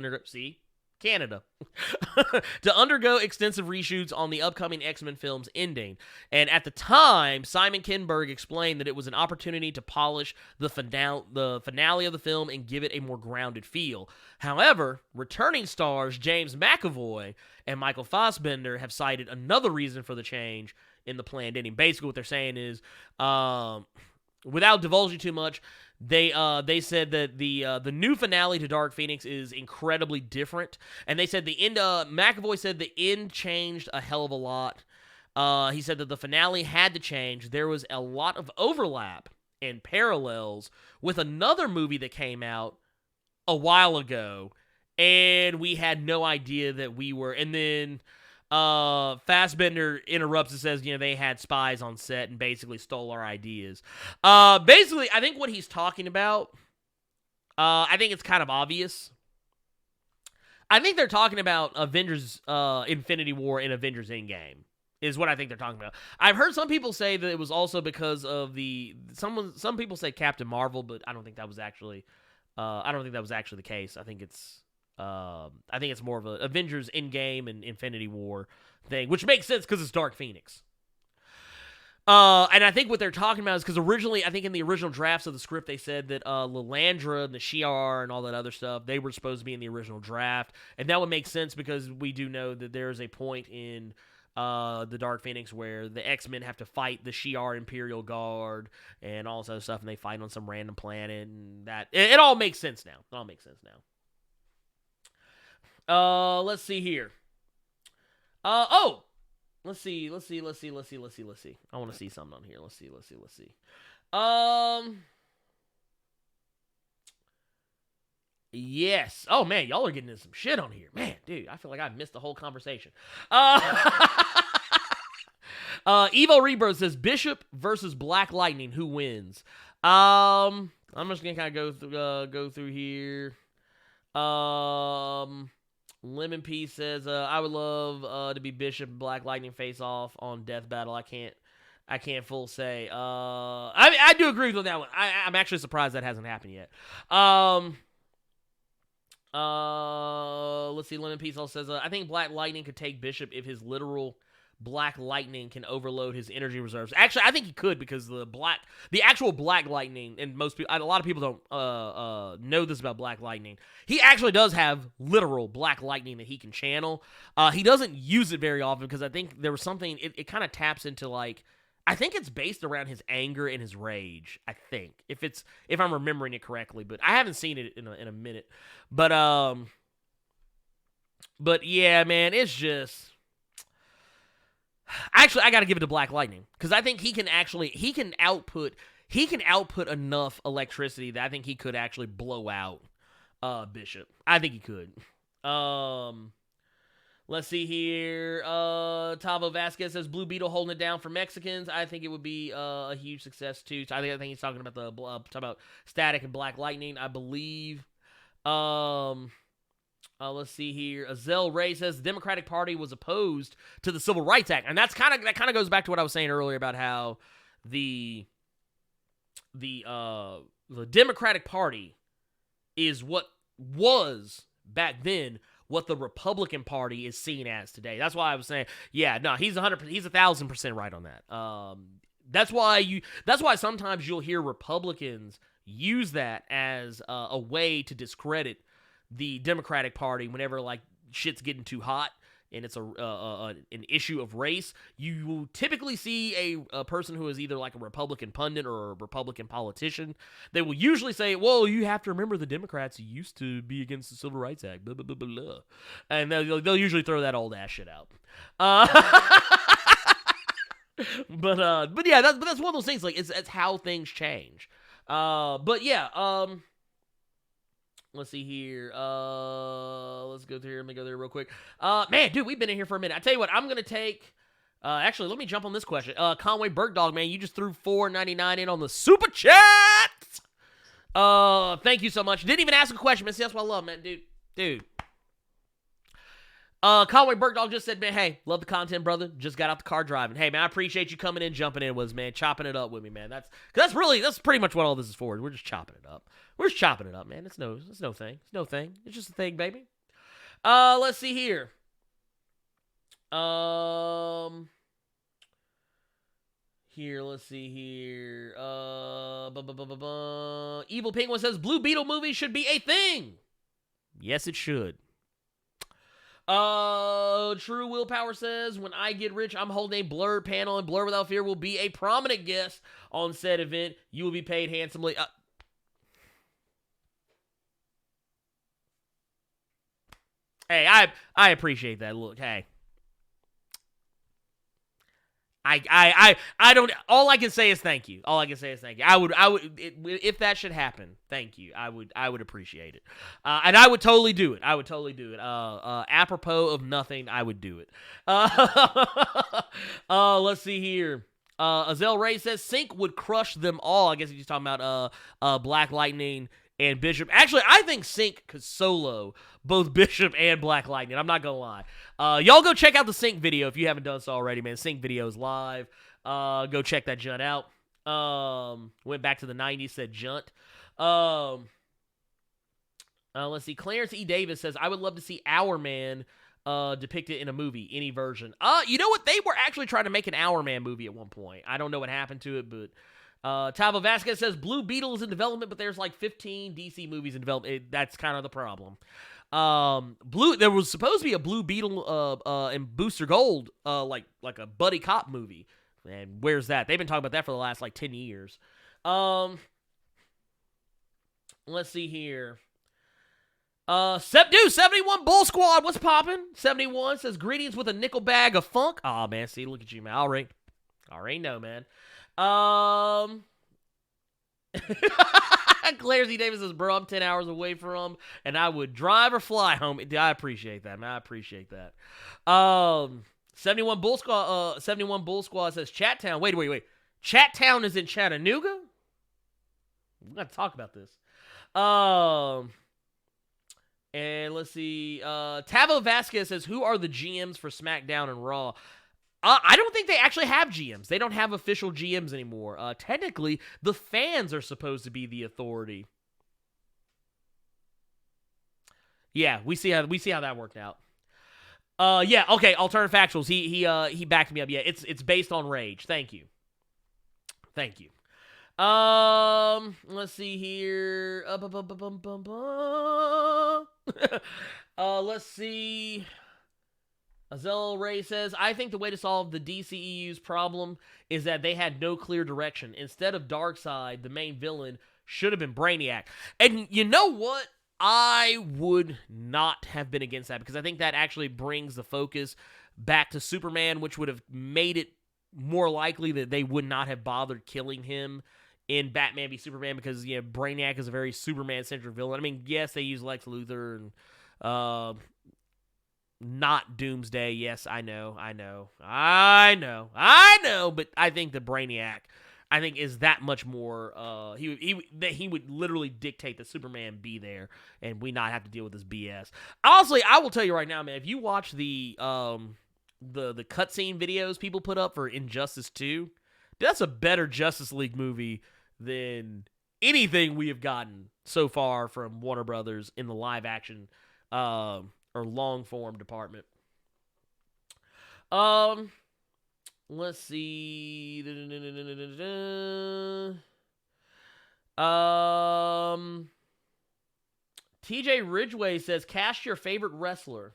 undergo extensive reshoots on the upcoming X-Men film's ending. And at the time, Simon Kinberg explained that it was an opportunity to polish the finale of the film and give it a more grounded feel. However, returning stars James McAvoy and Michael Fassbender have cited another reason for the change in the planned ending. Basically, what they're saying is, without divulging too much, they said that the new finale to Dark Phoenix is incredibly different, and they said the end. McAvoy said the end changed a hell of a lot. He said that the finale had to change. There was a lot of overlap and parallels with another movie that came out a while ago, and we had no idea that we were. And then Fassbender interrupts and says, they had spies on set and basically stole our ideas. Basically, I think what he's talking about, I think it's kind of obvious. I think they're talking about Avengers Infinity War and Avengers Endgame is what I think they're talking about. I've heard some people say that it was also because of some people say Captain Marvel, but I don't think that was actually the case. I think it's more of a Avengers Endgame and Infinity War thing, which makes sense because it's Dark Phoenix. And I think what they're talking about is because originally, I think in the original drafts of the script, they said that Lilandra and the Shi'ar and all that other stuff, they were supposed to be in the original draft. And that would make sense because we do know that there is a point in the Dark Phoenix where the X-Men have to fight the Shi'ar Imperial Guard and all this other stuff, and they fight on some random planet, and that it all makes sense now. It all makes sense now. Let's see here. Let's see. I want to see something on here. Let's see. Yes. Oh, man, y'all are getting into some shit on here. Man, dude, I feel like I missed the whole conversation. Evo Rebirth says, Bishop versus Black Lightning, who wins? I'm just going to kind of go through here. Lemon Pea says, I would love to be Bishop and Black Lightning face off on Death Battle. I can't I can't full say. I do agree with that one. I'm actually surprised that hasn't happened yet. Let's see. Lemon Peace also says, I think Black Lightning could take Bishop if his literal Black Lightning can overload his energy reserves. Actually, I think he could, because the actual Black Lightning, and a lot of people don't know this about Black Lightning. He actually does have literal Black Lightning that he can channel. He doesn't use it very often, because I think there was something. It kind of taps into, like, I think it's based around his anger and his rage. I think, if I'm remembering it correctly, but I haven't seen it in a minute. But yeah, man, it's just. Actually, I got to give it to Black Lightning, because I think he can output enough electricity that I think he could actually blow out Bishop. I think he could. Let's see here. Tavo Vasquez says Blue Beetle holding it down for Mexicans. I think it would be a huge success too. So I think he's talking about Static and Black Lightning, I believe. Let's see here. Azel Ray says the Democratic Party was opposed to the Civil Rights Act, and that kind of goes back to what I was saying earlier about how the Democratic Party is what was back then what the Republican Party is seen as today. That's why I was saying, yeah, no, he's 1,000% right on that. That's why sometimes you'll hear Republicans use that as a way to discredit the Democratic Party whenever, like, shit's getting too hot and it's an issue of race. You will typically see a person who is either like a Republican pundit or a Republican politician. They will usually say, well, you have to remember the Democrats used to be against the Civil Rights Act, blah, blah, blah, blah, blah. And they'll usually throw that old ass shit out. But yeah, that's one of those things, like, it's how things change. But yeah, let's see here. Let's go through here. Let me go there real quick. Man, dude, we've been in here for a minute. I tell you what, I'm gonna take. Actually, let me jump on this question. Conway Bergdog, man, you just threw $4.99 in on the super chat. Thank you so much. Didn't even ask a question, man. See, that's what I love, man, dude. Conway Bergdog just said, man, hey, love the content, brother. Just got out the car driving. Hey, man, I appreciate you coming in, jumping in with us, man, chopping it up with me, man. That's pretty much what all this is for. We're just chopping it up. We're just chopping it up, man. It's no thing. It's no thing. It's just a thing, baby. Let's see here. Let's see here. Evil Penguin says Blue Beetle movie should be a thing. Yes, it should. True Willpower says, when I get rich, I'm holding a Blerd panel, and Blerd Without Fear will be a prominent guest on said event. You will be paid handsomely. Hey, I appreciate that. Look, hey. I don't. All I can say is thank you. I would, if that should happen, thank you. I would appreciate it. And I would totally do it. Apropos of nothing, I would do it. Let's see here. Azel Ray says Sync would crush them all. I guess he's talking about Black Lightning and Bishop. Actually, I think Sync could solo both Bishop and Black Lightning. I'm not gonna lie. Y'all go check out the Sync video if you haven't done so already, man. Sync video's live. Go check that junt out. Went back to the 90s, said junt. Let's see. Clarence E. Davis says, I would love to see Our Man depicted in a movie, any version. You know what? They were actually trying to make an Our Man movie at one point. I don't know what happened to it, but Tava Vasquez says Blue Beetle is in development, but there's like 15 DC movies in development. That's kind of the problem. There was supposed to be a Blue Beetle and Booster Gold like a buddy cop movie. And where's that? They've been talking about that for the last like 10 years. Let's see here. 71 Bull Squad, what's poppin'? 71 says greetings with a nickel bag of funk. Aw, man, see, look at you, man. Already know, man. Claire Z. Davis says, bro, I'm 10 hours away from, and I would drive or fly home. I appreciate that, man. I appreciate that. 71 Bull Squad says, Chattown. Wait. Chattown is in Chattanooga? We got to talk about this. And let's see. Tavo Vasquez says, who are the GMs for SmackDown and Raw? I don't think they actually have GMs. They don't have official GMs anymore. Technically, the fans are supposed to be the authority. Yeah, we see how that worked out. Yeah, okay. Alternative factuals. He backed me up. Yeah, it's based on rage. Thank you. Let's see here. Let's see. Azel Ray says, I think the way to solve the DCEU's problem is that they had no clear direction. Instead of Darkseid, the main villain should have been Brainiac. And you know what? I would not have been against that, because I think that actually brings the focus back to Superman, which would have made it more likely that they would not have bothered killing him in Batman v Superman, because Brainiac is a very Superman-centric villain. I mean, yes, they use Lex Luthor and not Doomsday. Yes, I know. But I think the Brainiac, is that much more. He would literally dictate that Superman be there, and we not have to deal with this BS. Honestly, I will tell you right now, man. If you watch the cutscene videos people put up for Injustice 2, that's a better Justice League movie than anything we have gotten so far from Warner Brothers in the live action or long form department. Let's see. TJ Ridgway says, cast your favorite wrestler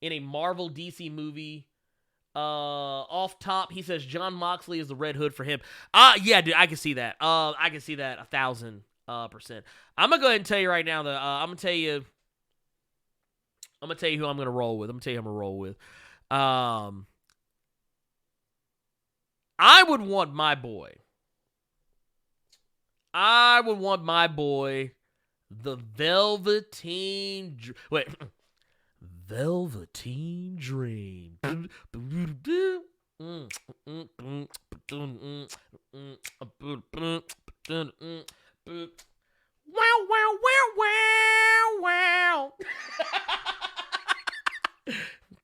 in a Marvel DC movie. Off top, he says John Moxley is the Red Hood for him. Yeah, dude, I can see that. I can see that 1,000%. I'm gonna go ahead and tell you right now that I'm gonna tell you who I'm gonna roll with. I would want my boy. The Velveteen. Velveteen Dream. Wow.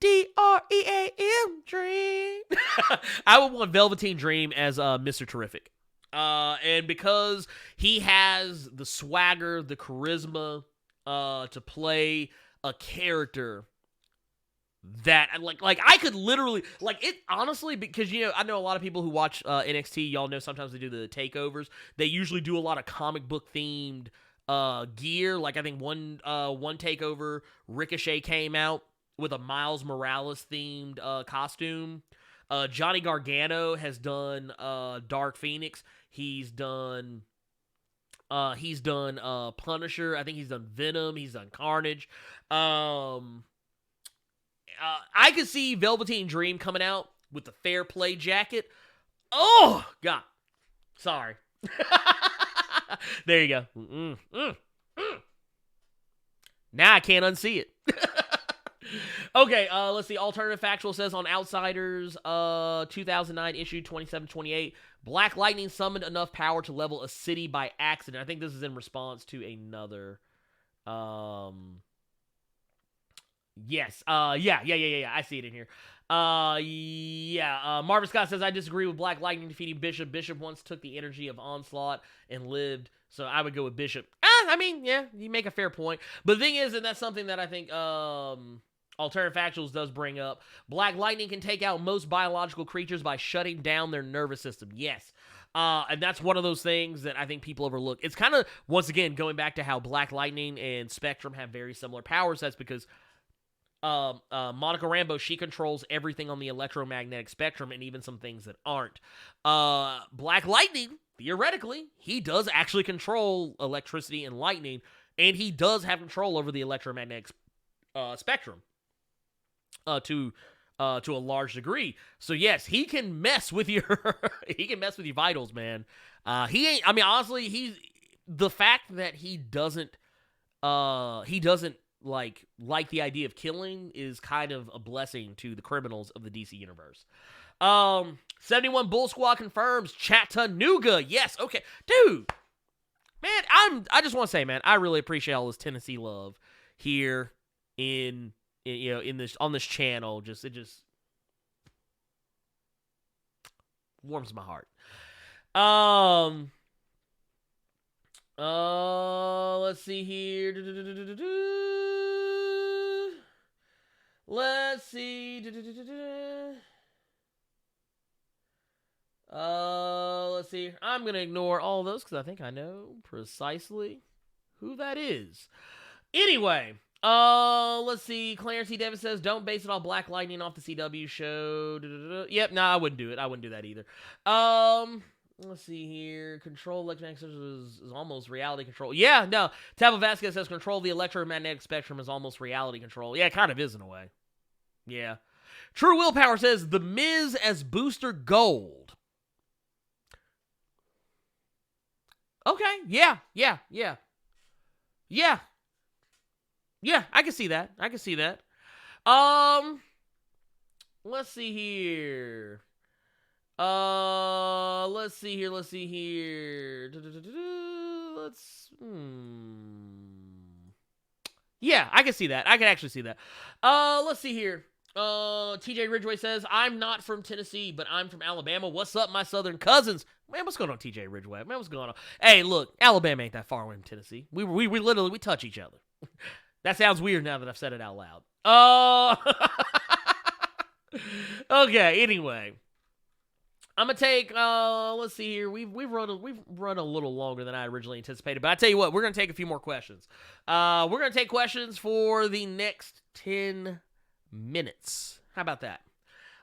DREAM Dream. I would want Velveteen Dream as Mr. Terrific. And because he has the swagger, the charisma to play a character that like I could literally it honestly, because I know a lot of people who watch NXT, y'all know sometimes they do the takeovers. They usually do a lot of comic book themed gear. Like I think one takeover, Ricochet came out with a Miles Morales themed costume. Johnny Gargano has done Dark Phoenix. He's done Punisher. I think he's done Venom. He's done Carnage. I could see Velveteen Dream coming out with the Fair Play jacket. Oh, God. Sorry. There you go. Now I can't unsee it. Okay, let's see. Alternative Factual says on Outsiders 2009 issue 2728, Black Lightning summoned enough power to level a city by accident. I think this is in response to another... Yes. Yeah. I see it in here. Marvin Scott says, I disagree with Black Lightning defeating Bishop. Bishop once took the energy of Onslaught and lived, so I would go with Bishop. I mean, yeah, you make a fair point. But the thing is, and that's something that I think Alternative Factuals does bring up, Black Lightning can take out most biological creatures by shutting down their nervous system. Yes. And that's one of those things that I think people overlook. It's kind of, once again, going back to how Black Lightning and Spectrum have very similar power sets, because Monica Rambeau, she controls everything on the electromagnetic spectrum and even some things that aren't. Black Lightning, theoretically, he does actually control electricity and lightning, and he does have control over the electromagnetic spectrum to a large degree. So yes, he can mess with your vitals, man. Honestly, the fact that he doesn't like the idea of killing is kind of a blessing to the criminals of the DC universe. 71 Bull Squad confirms Chattanooga. Yes, okay. Dude, man, I just want to say, man, I really appreciate all this Tennessee love here in this on this channel. Warms my heart. Let's see here. Let's see. Let's see. I'm going to ignore all those because I think I know precisely who that is. Anyway, let's see. Clarence C. Davis says, don't base it on Black Lightning off the CW show. Yep, no, I wouldn't do it. I wouldn't do that either. Let's see here. Control electromagnetic is almost reality control. Yeah, no. Tabo Vasquez says control the electromagnetic spectrum is almost reality control. Yeah, it kind of is in a way. Yeah. True Willpower says The Miz as Booster Gold. Okay, yeah. Yeah, I can see that. Let's see here. Let's see here. Yeah, I can see that. I can actually see that. Let's see here. TJ Ridgeway says, I'm not from Tennessee, but I'm from Alabama. What's up, my southern cousins? Man, what's going on, TJ Ridgeway? Man, what's going on? Hey, look, Alabama ain't that far away from Tennessee. We literally touch each other. That sounds weird now that I've said it out loud. Okay, anyway. I'm gonna take, let's see here. We've run a little longer than I originally anticipated, but I tell you what, we're gonna take a few more questions. We're gonna take questions for the next 10 minutes. How about that?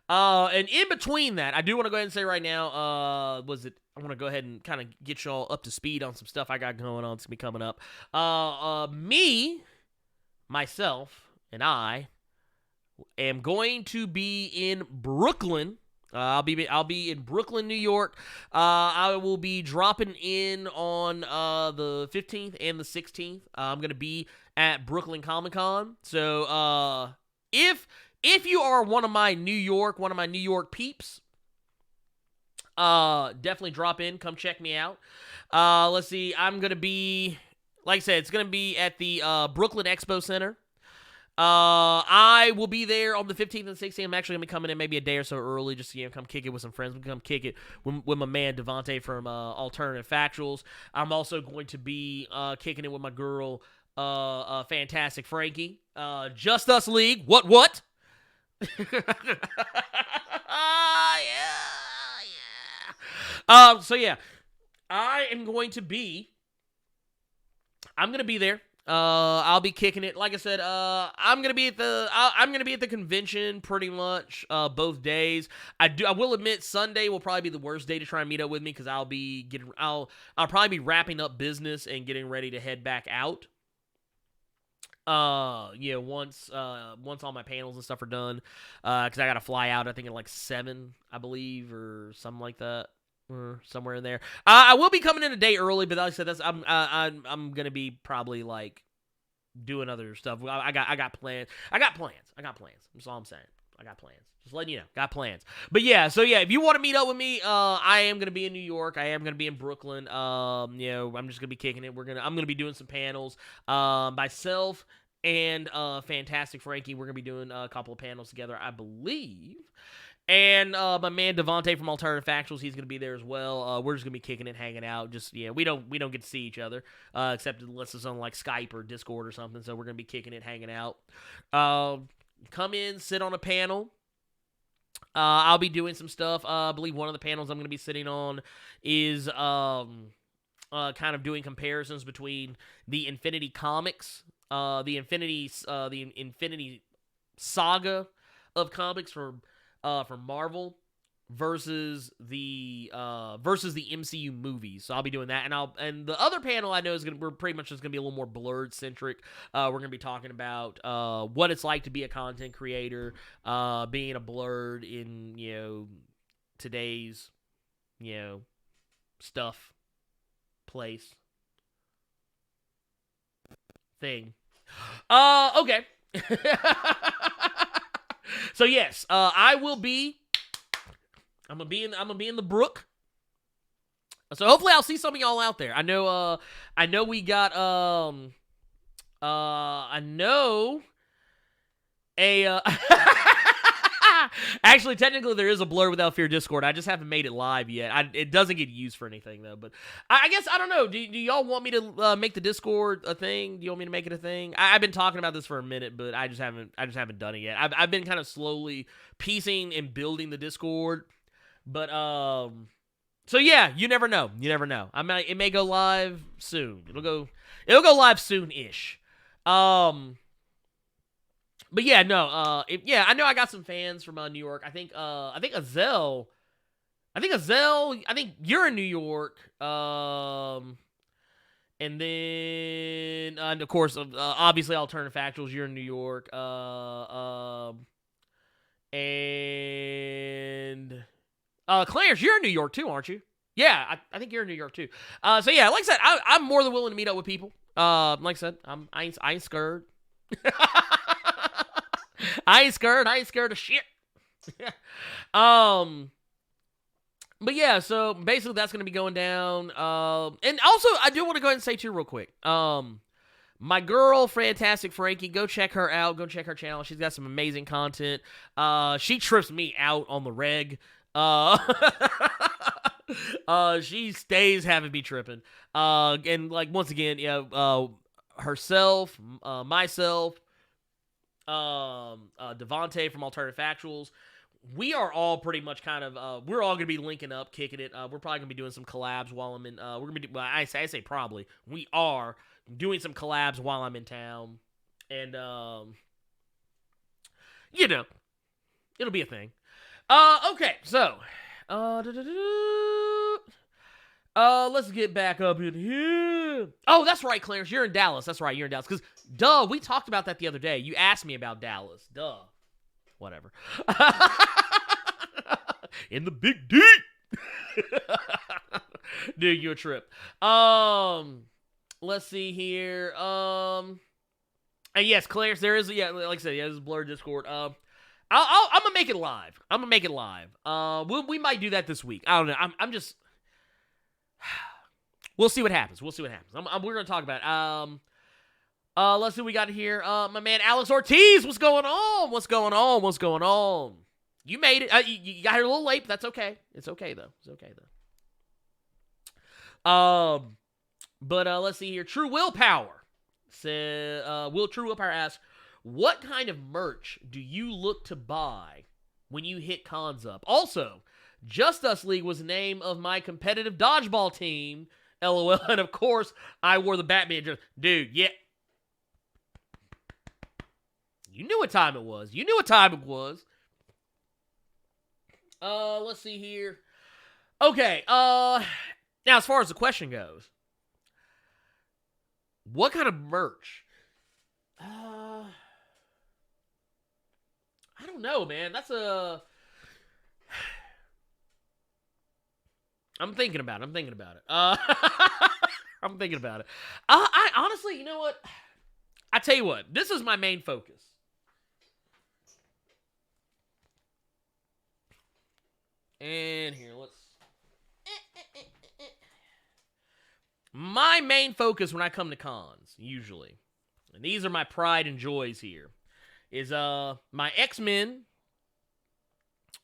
And in between that, I do want to go ahead and say right now, I want to go ahead and kind of get y'all up to speed on some stuff I got going on. It's gonna be coming up. Myself, and I am going to be in Brooklyn. I'll be in Brooklyn, New York. I will be dropping in on the 15th and the 16th. I'm gonna be at Brooklyn Comic Con. So if you are one of my New York peeps, definitely drop in. Come check me out. Let's see. I'm gonna be, like I said, it's gonna be at the Brooklyn Expo Center. I will be there on the 15th and 16th. I'm actually going to be coming in maybe a day or so early just to come kick it with some friends. We can come kick it with my man Devontae from Alternative Factuals. I'm also going to be kicking it with my girl, Fantastic Frankie. Just Us League. What? Yeah. So yeah, I'm going to be there. I'll be kicking it. Like I said, I'm gonna be at the convention pretty much both days. I will admit Sunday will probably be the worst day to try and meet up with me because I'll probably be wrapping up business and getting ready to head back out. Once all my panels and stuff are done, because I gotta fly out. I think at like 7, I believe, or something like that. Or somewhere in there. I will be coming in a day early, but like I said, I'm gonna be probably like doing other stuff. I got plans. That's all I'm saying. I got plans. Just letting you know, got plans. But yeah, so yeah, if you want to meet up with me, I am gonna be in New York. I am gonna be in Brooklyn. I'm just gonna be kicking it. I'm gonna be doing some panels. Myself and Fantastic Frankie, we're gonna be doing a couple of panels together, I believe. And my man Devontae from Alternative Factuals, he's gonna be there as well. We're just gonna be kicking it, hanging out. Just we don't get to see each other, except unless it's on like Skype or Discord or something. So we're gonna be kicking it, hanging out. Come in, sit on a panel. I'll be doing some stuff. I believe one of the panels I'm gonna be sitting on is kind of doing comparisons between the Infinity Comics, the Infinity Saga of comics from Marvel versus the MCU movies. So I'll be doing that, and the other panel I know we're pretty much just gonna be a little more Blerd centric. We're gonna be talking about what it's like to be a content creator, being a Blerd in today's stuff, place, thing. Okay. So yes, I'm gonna be in the Brook. So hopefully I'll see some of y'all out there. I know we got I know a Actually, technically, there is a Blerd Without Fear Discord. I just haven't made it live yet. It doesn't get used for anything though. But I guess I don't know. Do y'all want me to make the Discord a thing? Do you want me to make it a thing? I've been talking about this for a minute, but I just haven't done it yet. I've been kind of slowly piecing and building the Discord, but so yeah, you never know. You never know. It may go live soon. It'll go live soon-ish. But yeah, no. I know I got some fans from New York. I think Azel. I think you're in New York. And then and of course, obviously, Alternative Factuals. You're in New York. And Clarence, you're in New York too, aren't you? Yeah, I think you're in New York too. So yeah, like I said, I'm more than willing to meet up with people. Like I said, I ain't scared. I ain't scared of shit. But yeah, so basically that's gonna be going down. And also I do want to go ahead and say too real quick. My girl, Fantastic Frankie, go check her out. Go check her channel. She's got some amazing content. She trips me out on the reg. She stays having me tripping. And like once again, herself, myself, Devontae from Alternative Factuals, we are all pretty much kind of we're all gonna be linking up, kicking it. We're probably gonna be doing some collabs while I'm in. We're gonna be. Well, I say probably. We are doing some collabs while I'm in town, and it'll be a thing. Okay, so let's get back up in here. Oh, that's right, Clarence. You're in Dallas. That's right, you're in Dallas. Because, duh, we talked about that the other day. You asked me about Dallas. Duh. Whatever. In the big D. Dude, you a trip. Let's see here. And yes, Clarence, there is, like I said, there's a Blerd Discord. I'm gonna make it live. We might do that this week. I don't know. I'm just. We'll see what happens. We're gonna talk about it. Let's see what we got here. My man Alex Ortiz, what's going on? You made it. You got here a little late, but that's okay. It's okay though. But let's see here. True Willpower said. True Willpower asks, what kind of merch do you look to buy when you hit cons up? Also, Just Us League was the name of my competitive dodgeball team. LOL. And of course, I wore the Batman dress. Dude, yeah. You knew what time it was. Let's see here. Okay, now as far as the question goes, what kind of merch? I don't know, man. I'm thinking about it. I'm thinking about it. I honestly, you know what? I tell you what, this is my main focus. And here, my main focus when I come to cons, usually, and these are my pride and joys here, is my X-Men.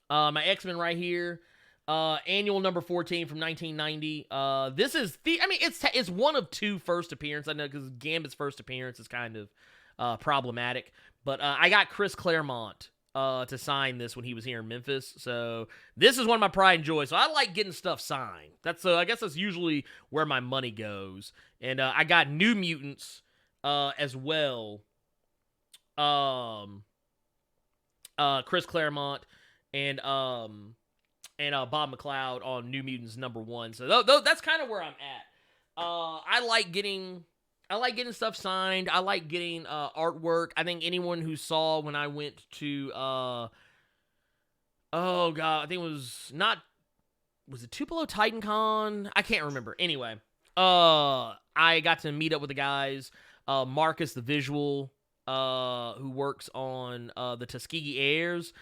My X-Men right here. Annual number 14 from 1990. This is it's one of two first appearances. I know because Gambit's first appearance is kind of problematic, but I got Chris Claremont to sign this when he was here in Memphis. So this is one of my pride and joy. So I like getting stuff signed. I guess that's usually where my money goes. And I got New Mutants as well. Chris Claremont and Bob McLeod on New Mutants #1. So that's kind of where I'm at. I like getting stuff signed. I like getting artwork. I think anyone who saw when I went to I think it was it Tupelo Titan Con? I can't remember. Anyway, I got to meet up with the guys. Marcus the Visual, who works on the Tuskegee Airs.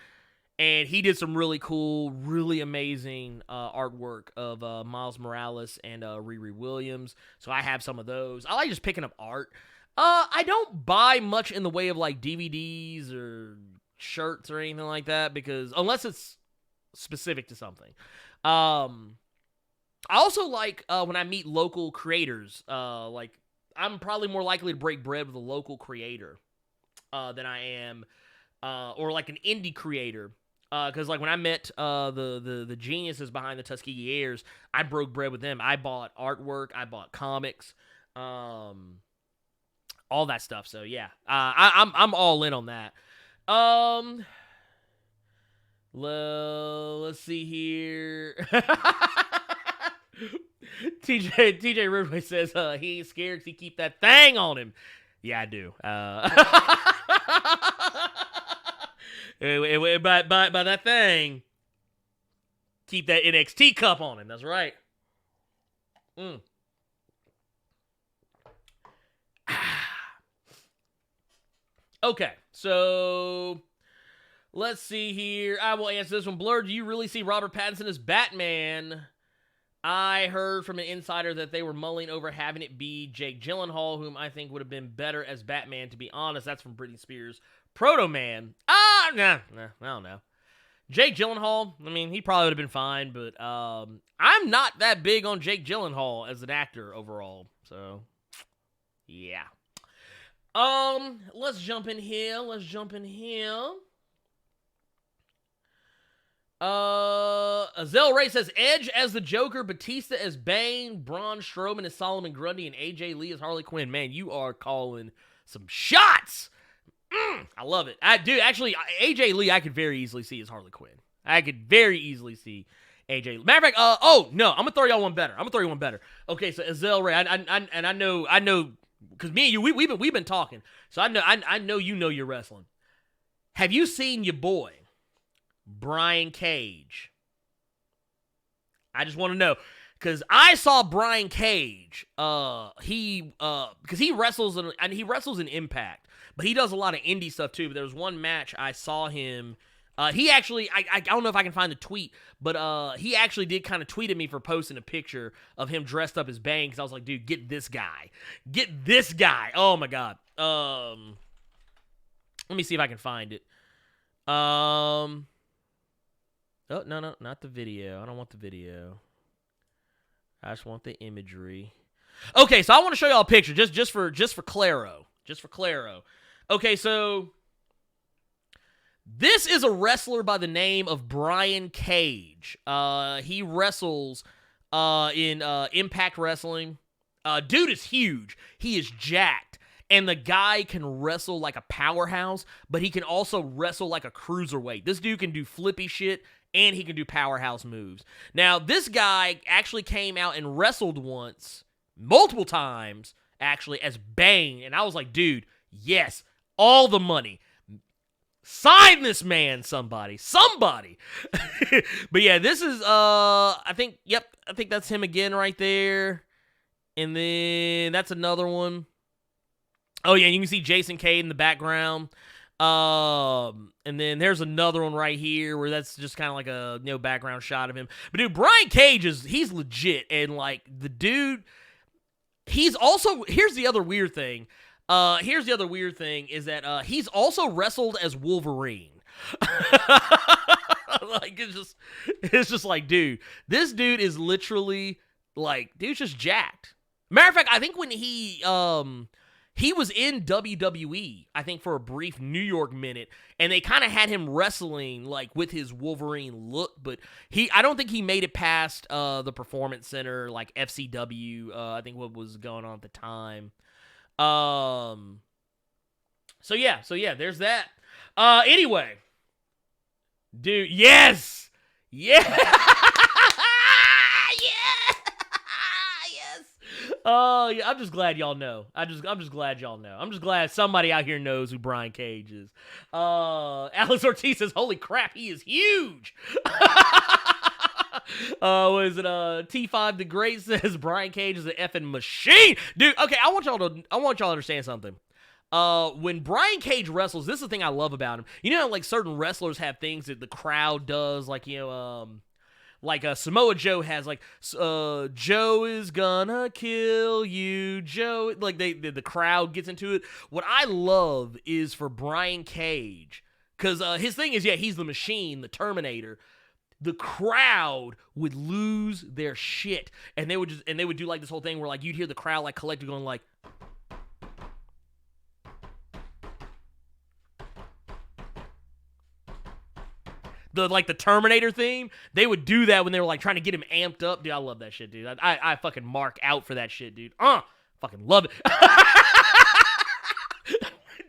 And he did some really cool, really amazing artwork of Miles Morales and Riri Williams. So I have some of those. I like just picking up art. I don't buy much in the way of like DVDs or shirts or anything like that, because unless it's specific to something. I also like when I meet local creators. Like, I'm probably more likely to break bread with a local creator than I am, or like an indie creator. Because like when I met the geniuses behind the Tuskegee Airs, I broke bread with them. I bought artwork, I bought comics, all that stuff. So yeah, I'm all in on that. Let's see here. TJ Ridway says he ain't scared because he keep that thing on him. Yeah, I do. By that thing, keep that NXT cup on him. That's right. Okay, so let's see here. I will answer this one. Blerd, do you really see Robert Pattinson as Batman? I heard from an insider that they were mulling over having it be Jake Gyllenhaal, whom I think would have been better as Batman, to be honest. That's from Britney Spears' Proto Man. Nah, I don't know. Jake Gyllenhaal, I mean, he probably would have been fine, but I'm not that big on Jake Gyllenhaal as an actor overall. So, yeah. Let's jump in here. Azell Ray says Edge as the Joker, Batista as Bane, Braun Strowman as Solomon Grundy, and AJ Lee as Harley Quinn. Man, you are calling some shots. I love it. Actually, AJ Lee, I could very easily see as Harley Quinn. I could very easily see AJ Lee. Matter of fact, I'm gonna throw y'all one better. Okay, so Azell Ray, I know, because me and you, we've been talking, so I know you know your wrestling. Have you seen your boy Brian Cage? I just want to know, because I saw Brian Cage. Because he wrestles in Impact, but he does a lot of indie stuff too. But there was one match I saw him. He actually, I don't know if I can find the tweet, but he actually did kind of tweet at me for posting a picture of him dressed up as Bane, because I was like, dude, get this guy. Oh my god. Let me see if I can find it. Oh, no, not the video. I don't want the video. I just want the imagery. Okay, so I want to show y'all a picture just for Claro. Okay, so this is a wrestler by the name of Brian Cage. He wrestles in Impact Wrestling. Dude is huge. He is jacked. And the guy can wrestle like a powerhouse, but he can also wrestle like a cruiserweight. This dude can do flippy shit, and he can do powerhouse moves. Now, this guy actually came out and wrestled once, multiple times, actually, as Bane. And I was like, dude, yes, all the money. Sign this man, somebody. But yeah, this is, I think that's him again right there. And then that's another one. Oh, yeah, you can see Jason Cade in the background. And then there's another one right here where that's just kind of like a background shot of him. But dude, Brian Cage he's legit, and like the dude, he's also, here's the other weird thing is that he's also wrestled as Wolverine. Like it's just like, dude, this dude is literally like, dude's just jacked. Matter of fact, I think when he was in WWE, I think, for a brief New York minute, and they kind of had him wrestling like with his Wolverine look, but I don't think he made it past the Performance Center, like FCW, I think what was going on at the time. So yeah, there's that. Anyway, dude, yes! Oh, yeah, I'm just glad y'all know. I'm just glad y'all know. I'm just glad somebody out here knows who Brian Cage is. Alex Ortiz says, holy crap, he is huge. What is it? T5 the Great says Brian Cage is an effing machine. Dude, okay, I want y'all to understand something. When Brian Cage wrestles, this is the thing I love about him. You know, like certain wrestlers have things that the crowd does, like, like Samoa Joe has, like, Joe is gonna kill you, Joe. Like, the crowd gets into it. What I love is for Brian Cage Because his thing is, he's the Machine, the Terminator. The crowd would lose their shit, and they would do like this whole thing where like you'd hear the crowd like collectively going like, the Terminator theme. They would do that when they were like trying to get him amped up. Dude, I love that shit, dude. I fucking mark out for that shit, dude. Fucking love it.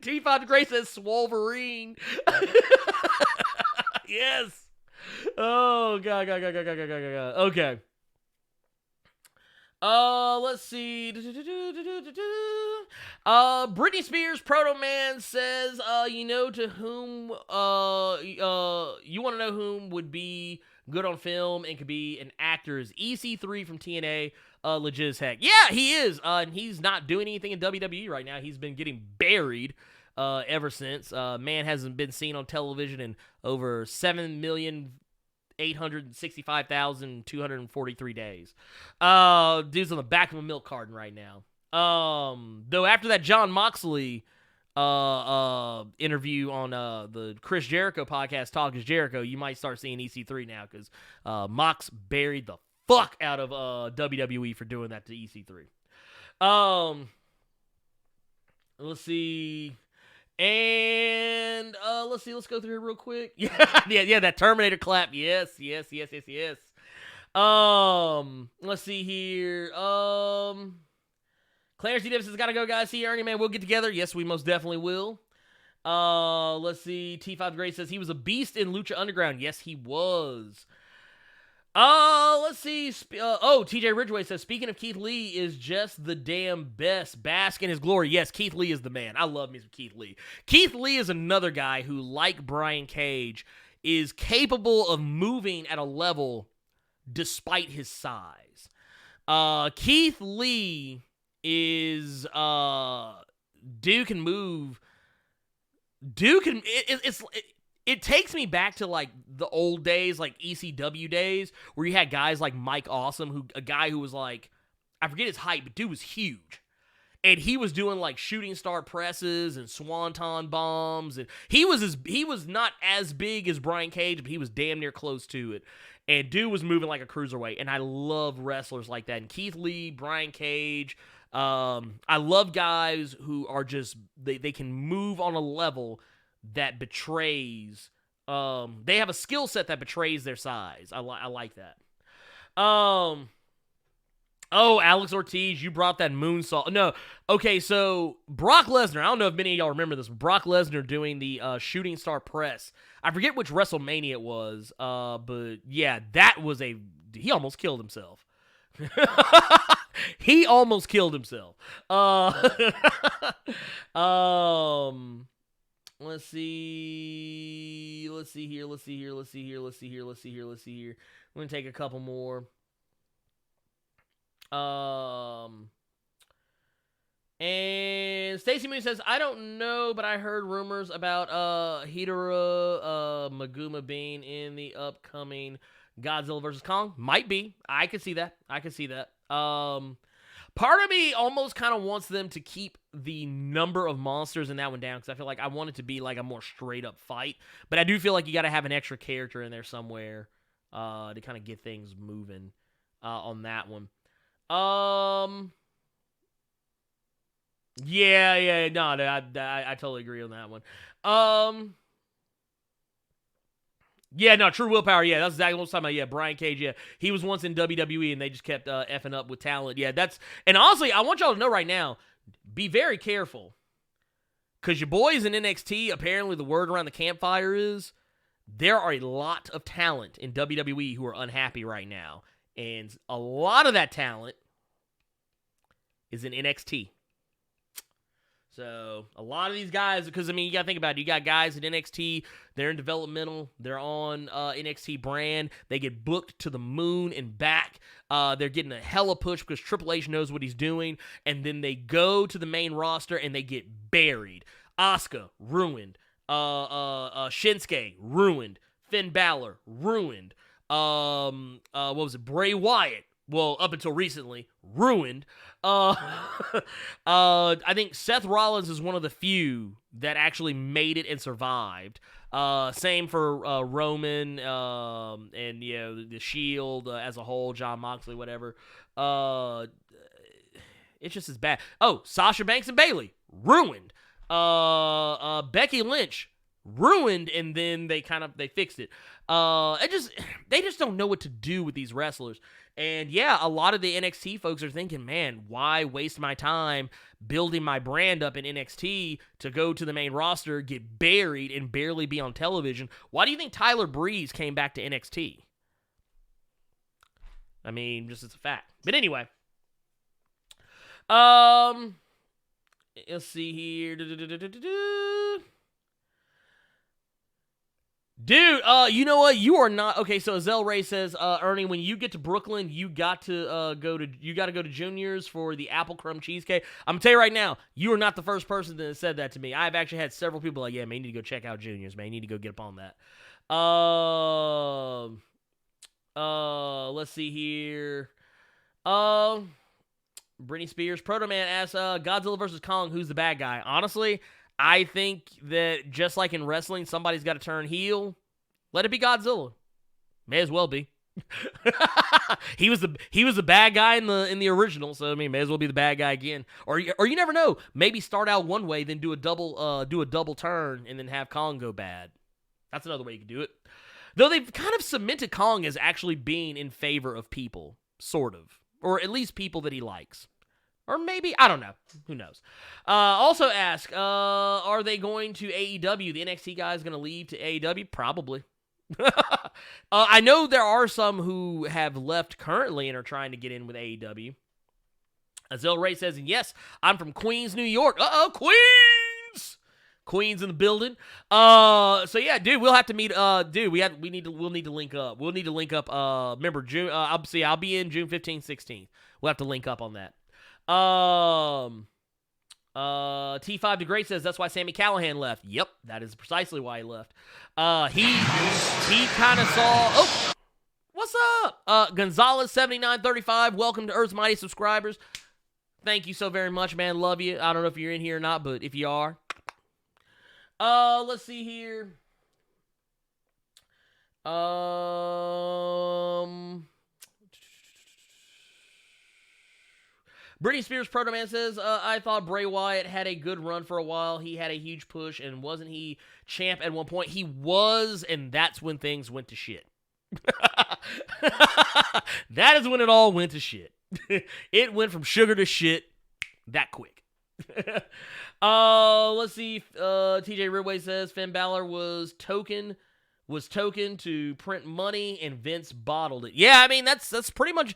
T5 the Great says Swolverine. Yes. Oh, God. Okay. Let's see. Britney Spears Proto Man says, you want to know whom would be good on film and could be an actor is EC3 from TNA, legit as heck. Yeah, he is. And he's not doing anything in WWE right now. He's been getting buried ever since. Man hasn't been seen on television in over 7,865,243 days. Dude's on the back of a milk carton right now. Though after that John Moxley interview on the Chris Jericho podcast, Talk is Jericho, you might start seeing EC3 now because Mox buried the fuck out of WWE for doing that to EC3. Let's see. And let's go through here real quick. Yeah, that Terminator clap. Yes. Let's see here. Clarence D. Davis has got to go, guys. See you, Ernie, man. We'll get together. Yes, we most definitely will. Let's see. T5 Gray says he was a beast in Lucha Underground. Yes, he was. Let's see. TJ Ridgeway says, speaking of Keith Lee is just the damn best. Bask in his glory. Yes, Keith Lee is the man. I love me some Keith Lee. Keith Lee is another guy who, like Brian Cage, is capable of moving at a level despite his size. Keith Lee is, dude can move. It takes me back to, like, the old days, like ECW days, where you had guys like Mike Awesome, a guy who was, like, I forget his height, but dude was huge. And he was doing, like, shooting star presses and swanton bombs. And he was not as big as Brian Cage, but he was damn near close to it. And dude was moving like a cruiserweight. And I love wrestlers like that. And Keith Lee, Brian Cage, I love guys who are just, they can move on a level that betrays, they have a skill set that betrays their size. I like that. Alex Ortiz, you brought that moonsault. No, okay, so Brock Lesnar, I don't know if many of y'all remember this, Brock Lesnar doing the shooting star press. I forget which WrestleMania it was, but yeah, he almost killed himself. He almost killed himself. Let's see here. I'm going to take a couple more. And Stacy Moon says, I don't know, but I heard rumors about Hidora Maguma being in the upcoming Godzilla vs. Kong. Might be. I could see that. Part of me almost kind of wants them to keep the number of monsters in that one down because I feel like I want it to be like a more straight-up fight. But I do feel like you got to have an extra character in there somewhere to kind of get things moving on that one. Yeah, no, I totally agree on that one. Yeah, no, True Willpower, yeah, that's exactly what I was talking about. Yeah, Brian Cage, yeah, he was once in WWE and they just kept effing up with talent. Yeah, and honestly, I want y'all to know right now, be very careful. Because your boys in NXT, apparently the word around the campfire is there are a lot of talent in WWE who are unhappy right now. And a lot of that talent is in NXT. So, a lot of these guys, because, I mean, you got to think about it. You got guys at NXT, they're in developmental, they're on NXT brand, they get booked to the moon and back, they're getting a hella push because Triple H knows what he's doing, and then they go to the main roster and they get buried. Asuka, ruined. Shinsuke, ruined. Finn Balor, ruined. What was it? Bray Wyatt. Well, up until recently, ruined. I think Seth Rollins is one of the few that actually made it and survived. Same for Roman and the Shield as a whole, John Moxley, whatever. It's just as bad. Oh, Sasha Banks and Bayley ruined. Becky Lynch ruined, and then they fixed it. They just don't know what to do with these wrestlers. And yeah, a lot of the NXT folks are thinking, man, why waste my time building my brand up in NXT to go to the main roster, get buried, and barely be on television? Why do you think Tyler Breeze came back to NXT? I mean, just as a fact. But anyway. Let's see here. Dude, you know what? You are not okay. So Zell Ray says, Ernie, when you get to Brooklyn, you got to go to Junior's for the apple crumb cheesecake. I'm gonna tell you right now, you are not the first person that said that to me. I've actually had several people like, yeah, man, you need to go check out Junior's, man. You need to go get up on that. Let's see here. Britney Spears, Proto Man asks, Godzilla versus Kong, who's the bad guy? Honestly, I think that just like in wrestling, somebody's got to turn heel. Let it be Godzilla. May as well be. he was the bad guy in the original, so I mean, may as well be the bad guy again. Or you never know. Maybe start out one way, then do a double turn, and then have Kong go bad. That's another way you can do it. Though they've kind of cemented Kong as actually being in favor of people, sort of, or at least people that he likes. Or maybe, I don't know. Who knows? Also ask, are they going to AEW? The NXT guy is going to leave to AEW? Probably. I know there are some who have left currently and are trying to get in with AEW. Azil Ray says, and yes, I'm from Queens, New York. Uh-oh, Queens! Queens in the building. So yeah, dude, we'll have to meet. Dude, we'll need to link up. We'll need to link up. Remember June. I'll be in June 15th, 16th. We'll have to link up on that. T5 the Great says that's why Sami Callihan left. Yep, that is precisely why he left. He kind of saw. Oh, what's up? Gonzalez 7935. Welcome to Earth's Mighty subscribers. Thank you so very much, man. Love you. I don't know if you're in here or not, but if you are. Let's see here. Britney Spears Proto Man says, I thought Bray Wyatt had a good run for a while. He had a huge push, and wasn't he champ at one point? He was, and that's when things went to shit. That is when it all went to shit. It went from sugar to shit that quick. Let's see. TJ Ridway says Finn Balor was token to print money, and Vince bottled it. Yeah, I mean that's pretty much.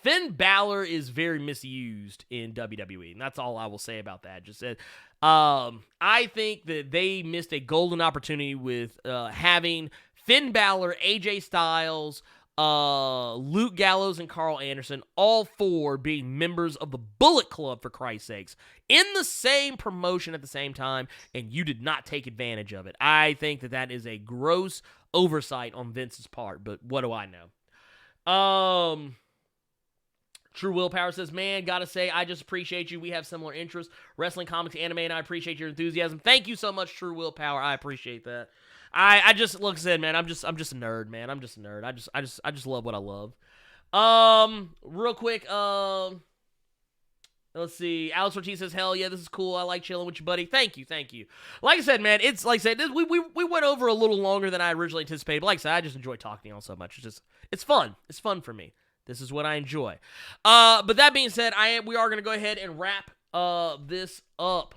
Finn Balor is very misused in WWE, and that's all I will say about that. Just said, I think that they missed a golden opportunity with having Finn Balor, AJ Styles, Luke Gallows, and Carl Anderson, all four being members of the Bullet Club, for Christ's sakes, in the same promotion at the same time, and you did not take advantage of it. I think that is a gross oversight on Vince's part, but what do I know? True Willpower says, man, gotta say, I just appreciate you. We have similar interests, wrestling, comics, anime, and I appreciate your enthusiasm. Thank you so much, True Willpower. I appreciate that. I just, like I said, man, I'm just a nerd, man. I'm just a nerd. I just love what I love. Real quick, let's see. Alex Ortiz says, hell yeah, this is cool. I like chilling with you, buddy. Thank you. Like I said, man, it's like I said, we went over a little longer than I originally anticipated, but like I said, I just enjoy talking to y'all so much. It's fun. It's fun for me. This is what I enjoy. But that being said, we are going to go ahead and wrap this up.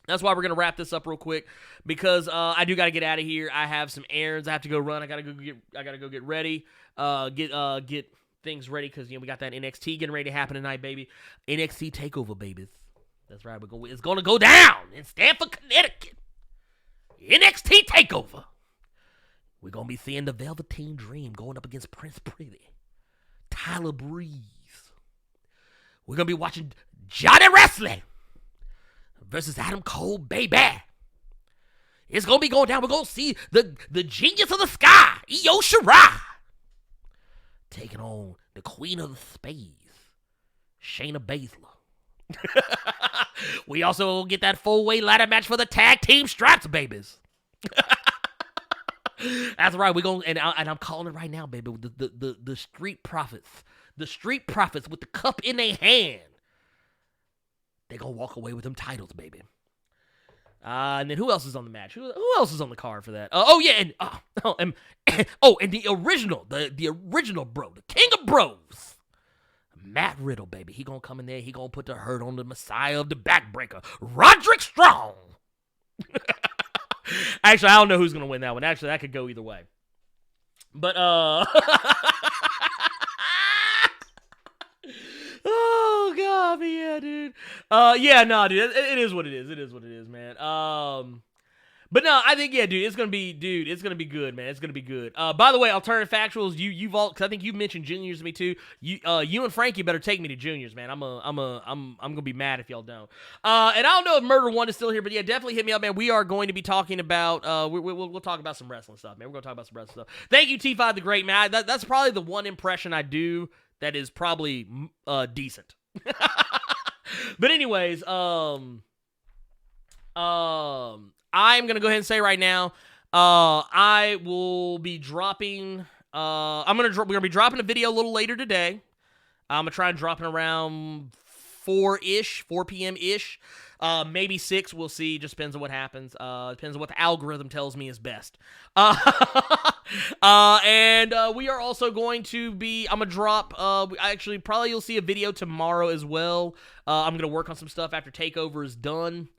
That's why we're going to wrap this up real quick, because I do got to get out of here. I have some errands I have to go run. I got to go get ready. Get things ready, because we got that NXT getting ready to happen tonight, baby. NXT TakeOver, babies. That's right. It's going to go down in Stamford, Connecticut. NXT TakeOver. We're going to be seeing the Velveteen Dream going up against Prince Pretty, Tyler Breeze. We're going to be watching Johnny Wrestling versus Adam Cole, baby. It's going to be going down. We're going to see the genius of the sky, Io Shirai, taking on the Queen of the Spades, Shayna Baszler. We also get that full-weight ladder match for the tag team straps, babies. That's right. We're going and I'm calling it right now, baby. The Street Profits. The Street Profits with the cup in their hand. They're going to walk away with them titles, baby. And then who else is on the match? Who else is on the card for that? And the original bro, the king of bros, Matt Riddle, baby. He gonna come in there. He gonna put the hurt on the Messiah of the Backbreaker, Roderick Strong. Actually, I don't know who's gonna win that one. Actually, that could go either way. But oh god, but yeah, dude. Dude. It is what it is. It is what it is, man. But no, I think dude, it's gonna be good, man. It's gonna be good. By the way, alternative factuals, you've all, because I think you mentioned juniors to me too. You and Frankie better take me to juniors, man. I'm gonna be mad if y'all don't. And I don't know if Murder One is still here, but yeah, definitely hit me up, man. We are going to be talking about we'll talk about some wrestling stuff, man. We're gonna talk about some wrestling stuff. Thank you, T5 the Great, man. That's probably the one impression I do that is probably decent. But anyways, I'm gonna go ahead and say right now, I will be dropping. We're gonna be dropping a video a little later today. I'm gonna try and drop it around 4 p.m. ish. Maybe 6. We'll see. Just depends on what happens. Depends on what the algorithm tells me is best. And we are also going to be. I'm gonna drop. Actually, probably you'll see a video tomorrow as well. I'm gonna work on some stuff after Takeover is done.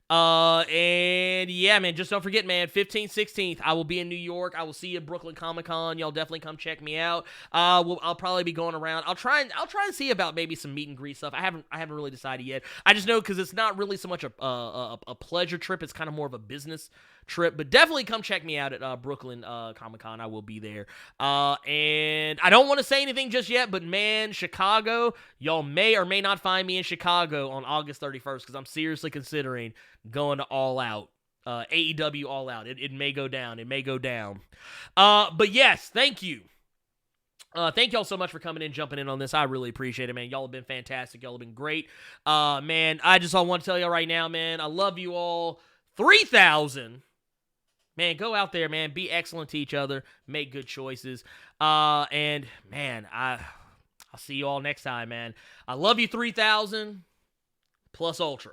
And yeah, man, just don't forget, man, 15th, 16th, I will be in New York. I will see you at Brooklyn Comic-Con. Y'all definitely come check me out. I'll probably be going around. I'll try and see about maybe some meet and greet stuff. I haven't really decided yet. I just know because it's not really so much a pleasure trip. It's kind of more of a business trip, but definitely come check me out at Brooklyn Comic-Con. I will be there. And I don't want to say anything just yet, but man, Chicago, y'all may or may not find me in Chicago on August 31st because I'm seriously considering going to All Out. AEW All Out. It may go down. It may go down. But yes, thank you. Thank y'all so much for coming in, jumping in on this. I really appreciate it, man. Y'all have been fantastic. Y'all have been great. Man, I just want to tell y'all right now, man, I love you all. 3,000. Man, go out there, man. Be excellent to each other. Make good choices. And, man, I'll see you all next time, man. I love you, 3,000 plus Ultra.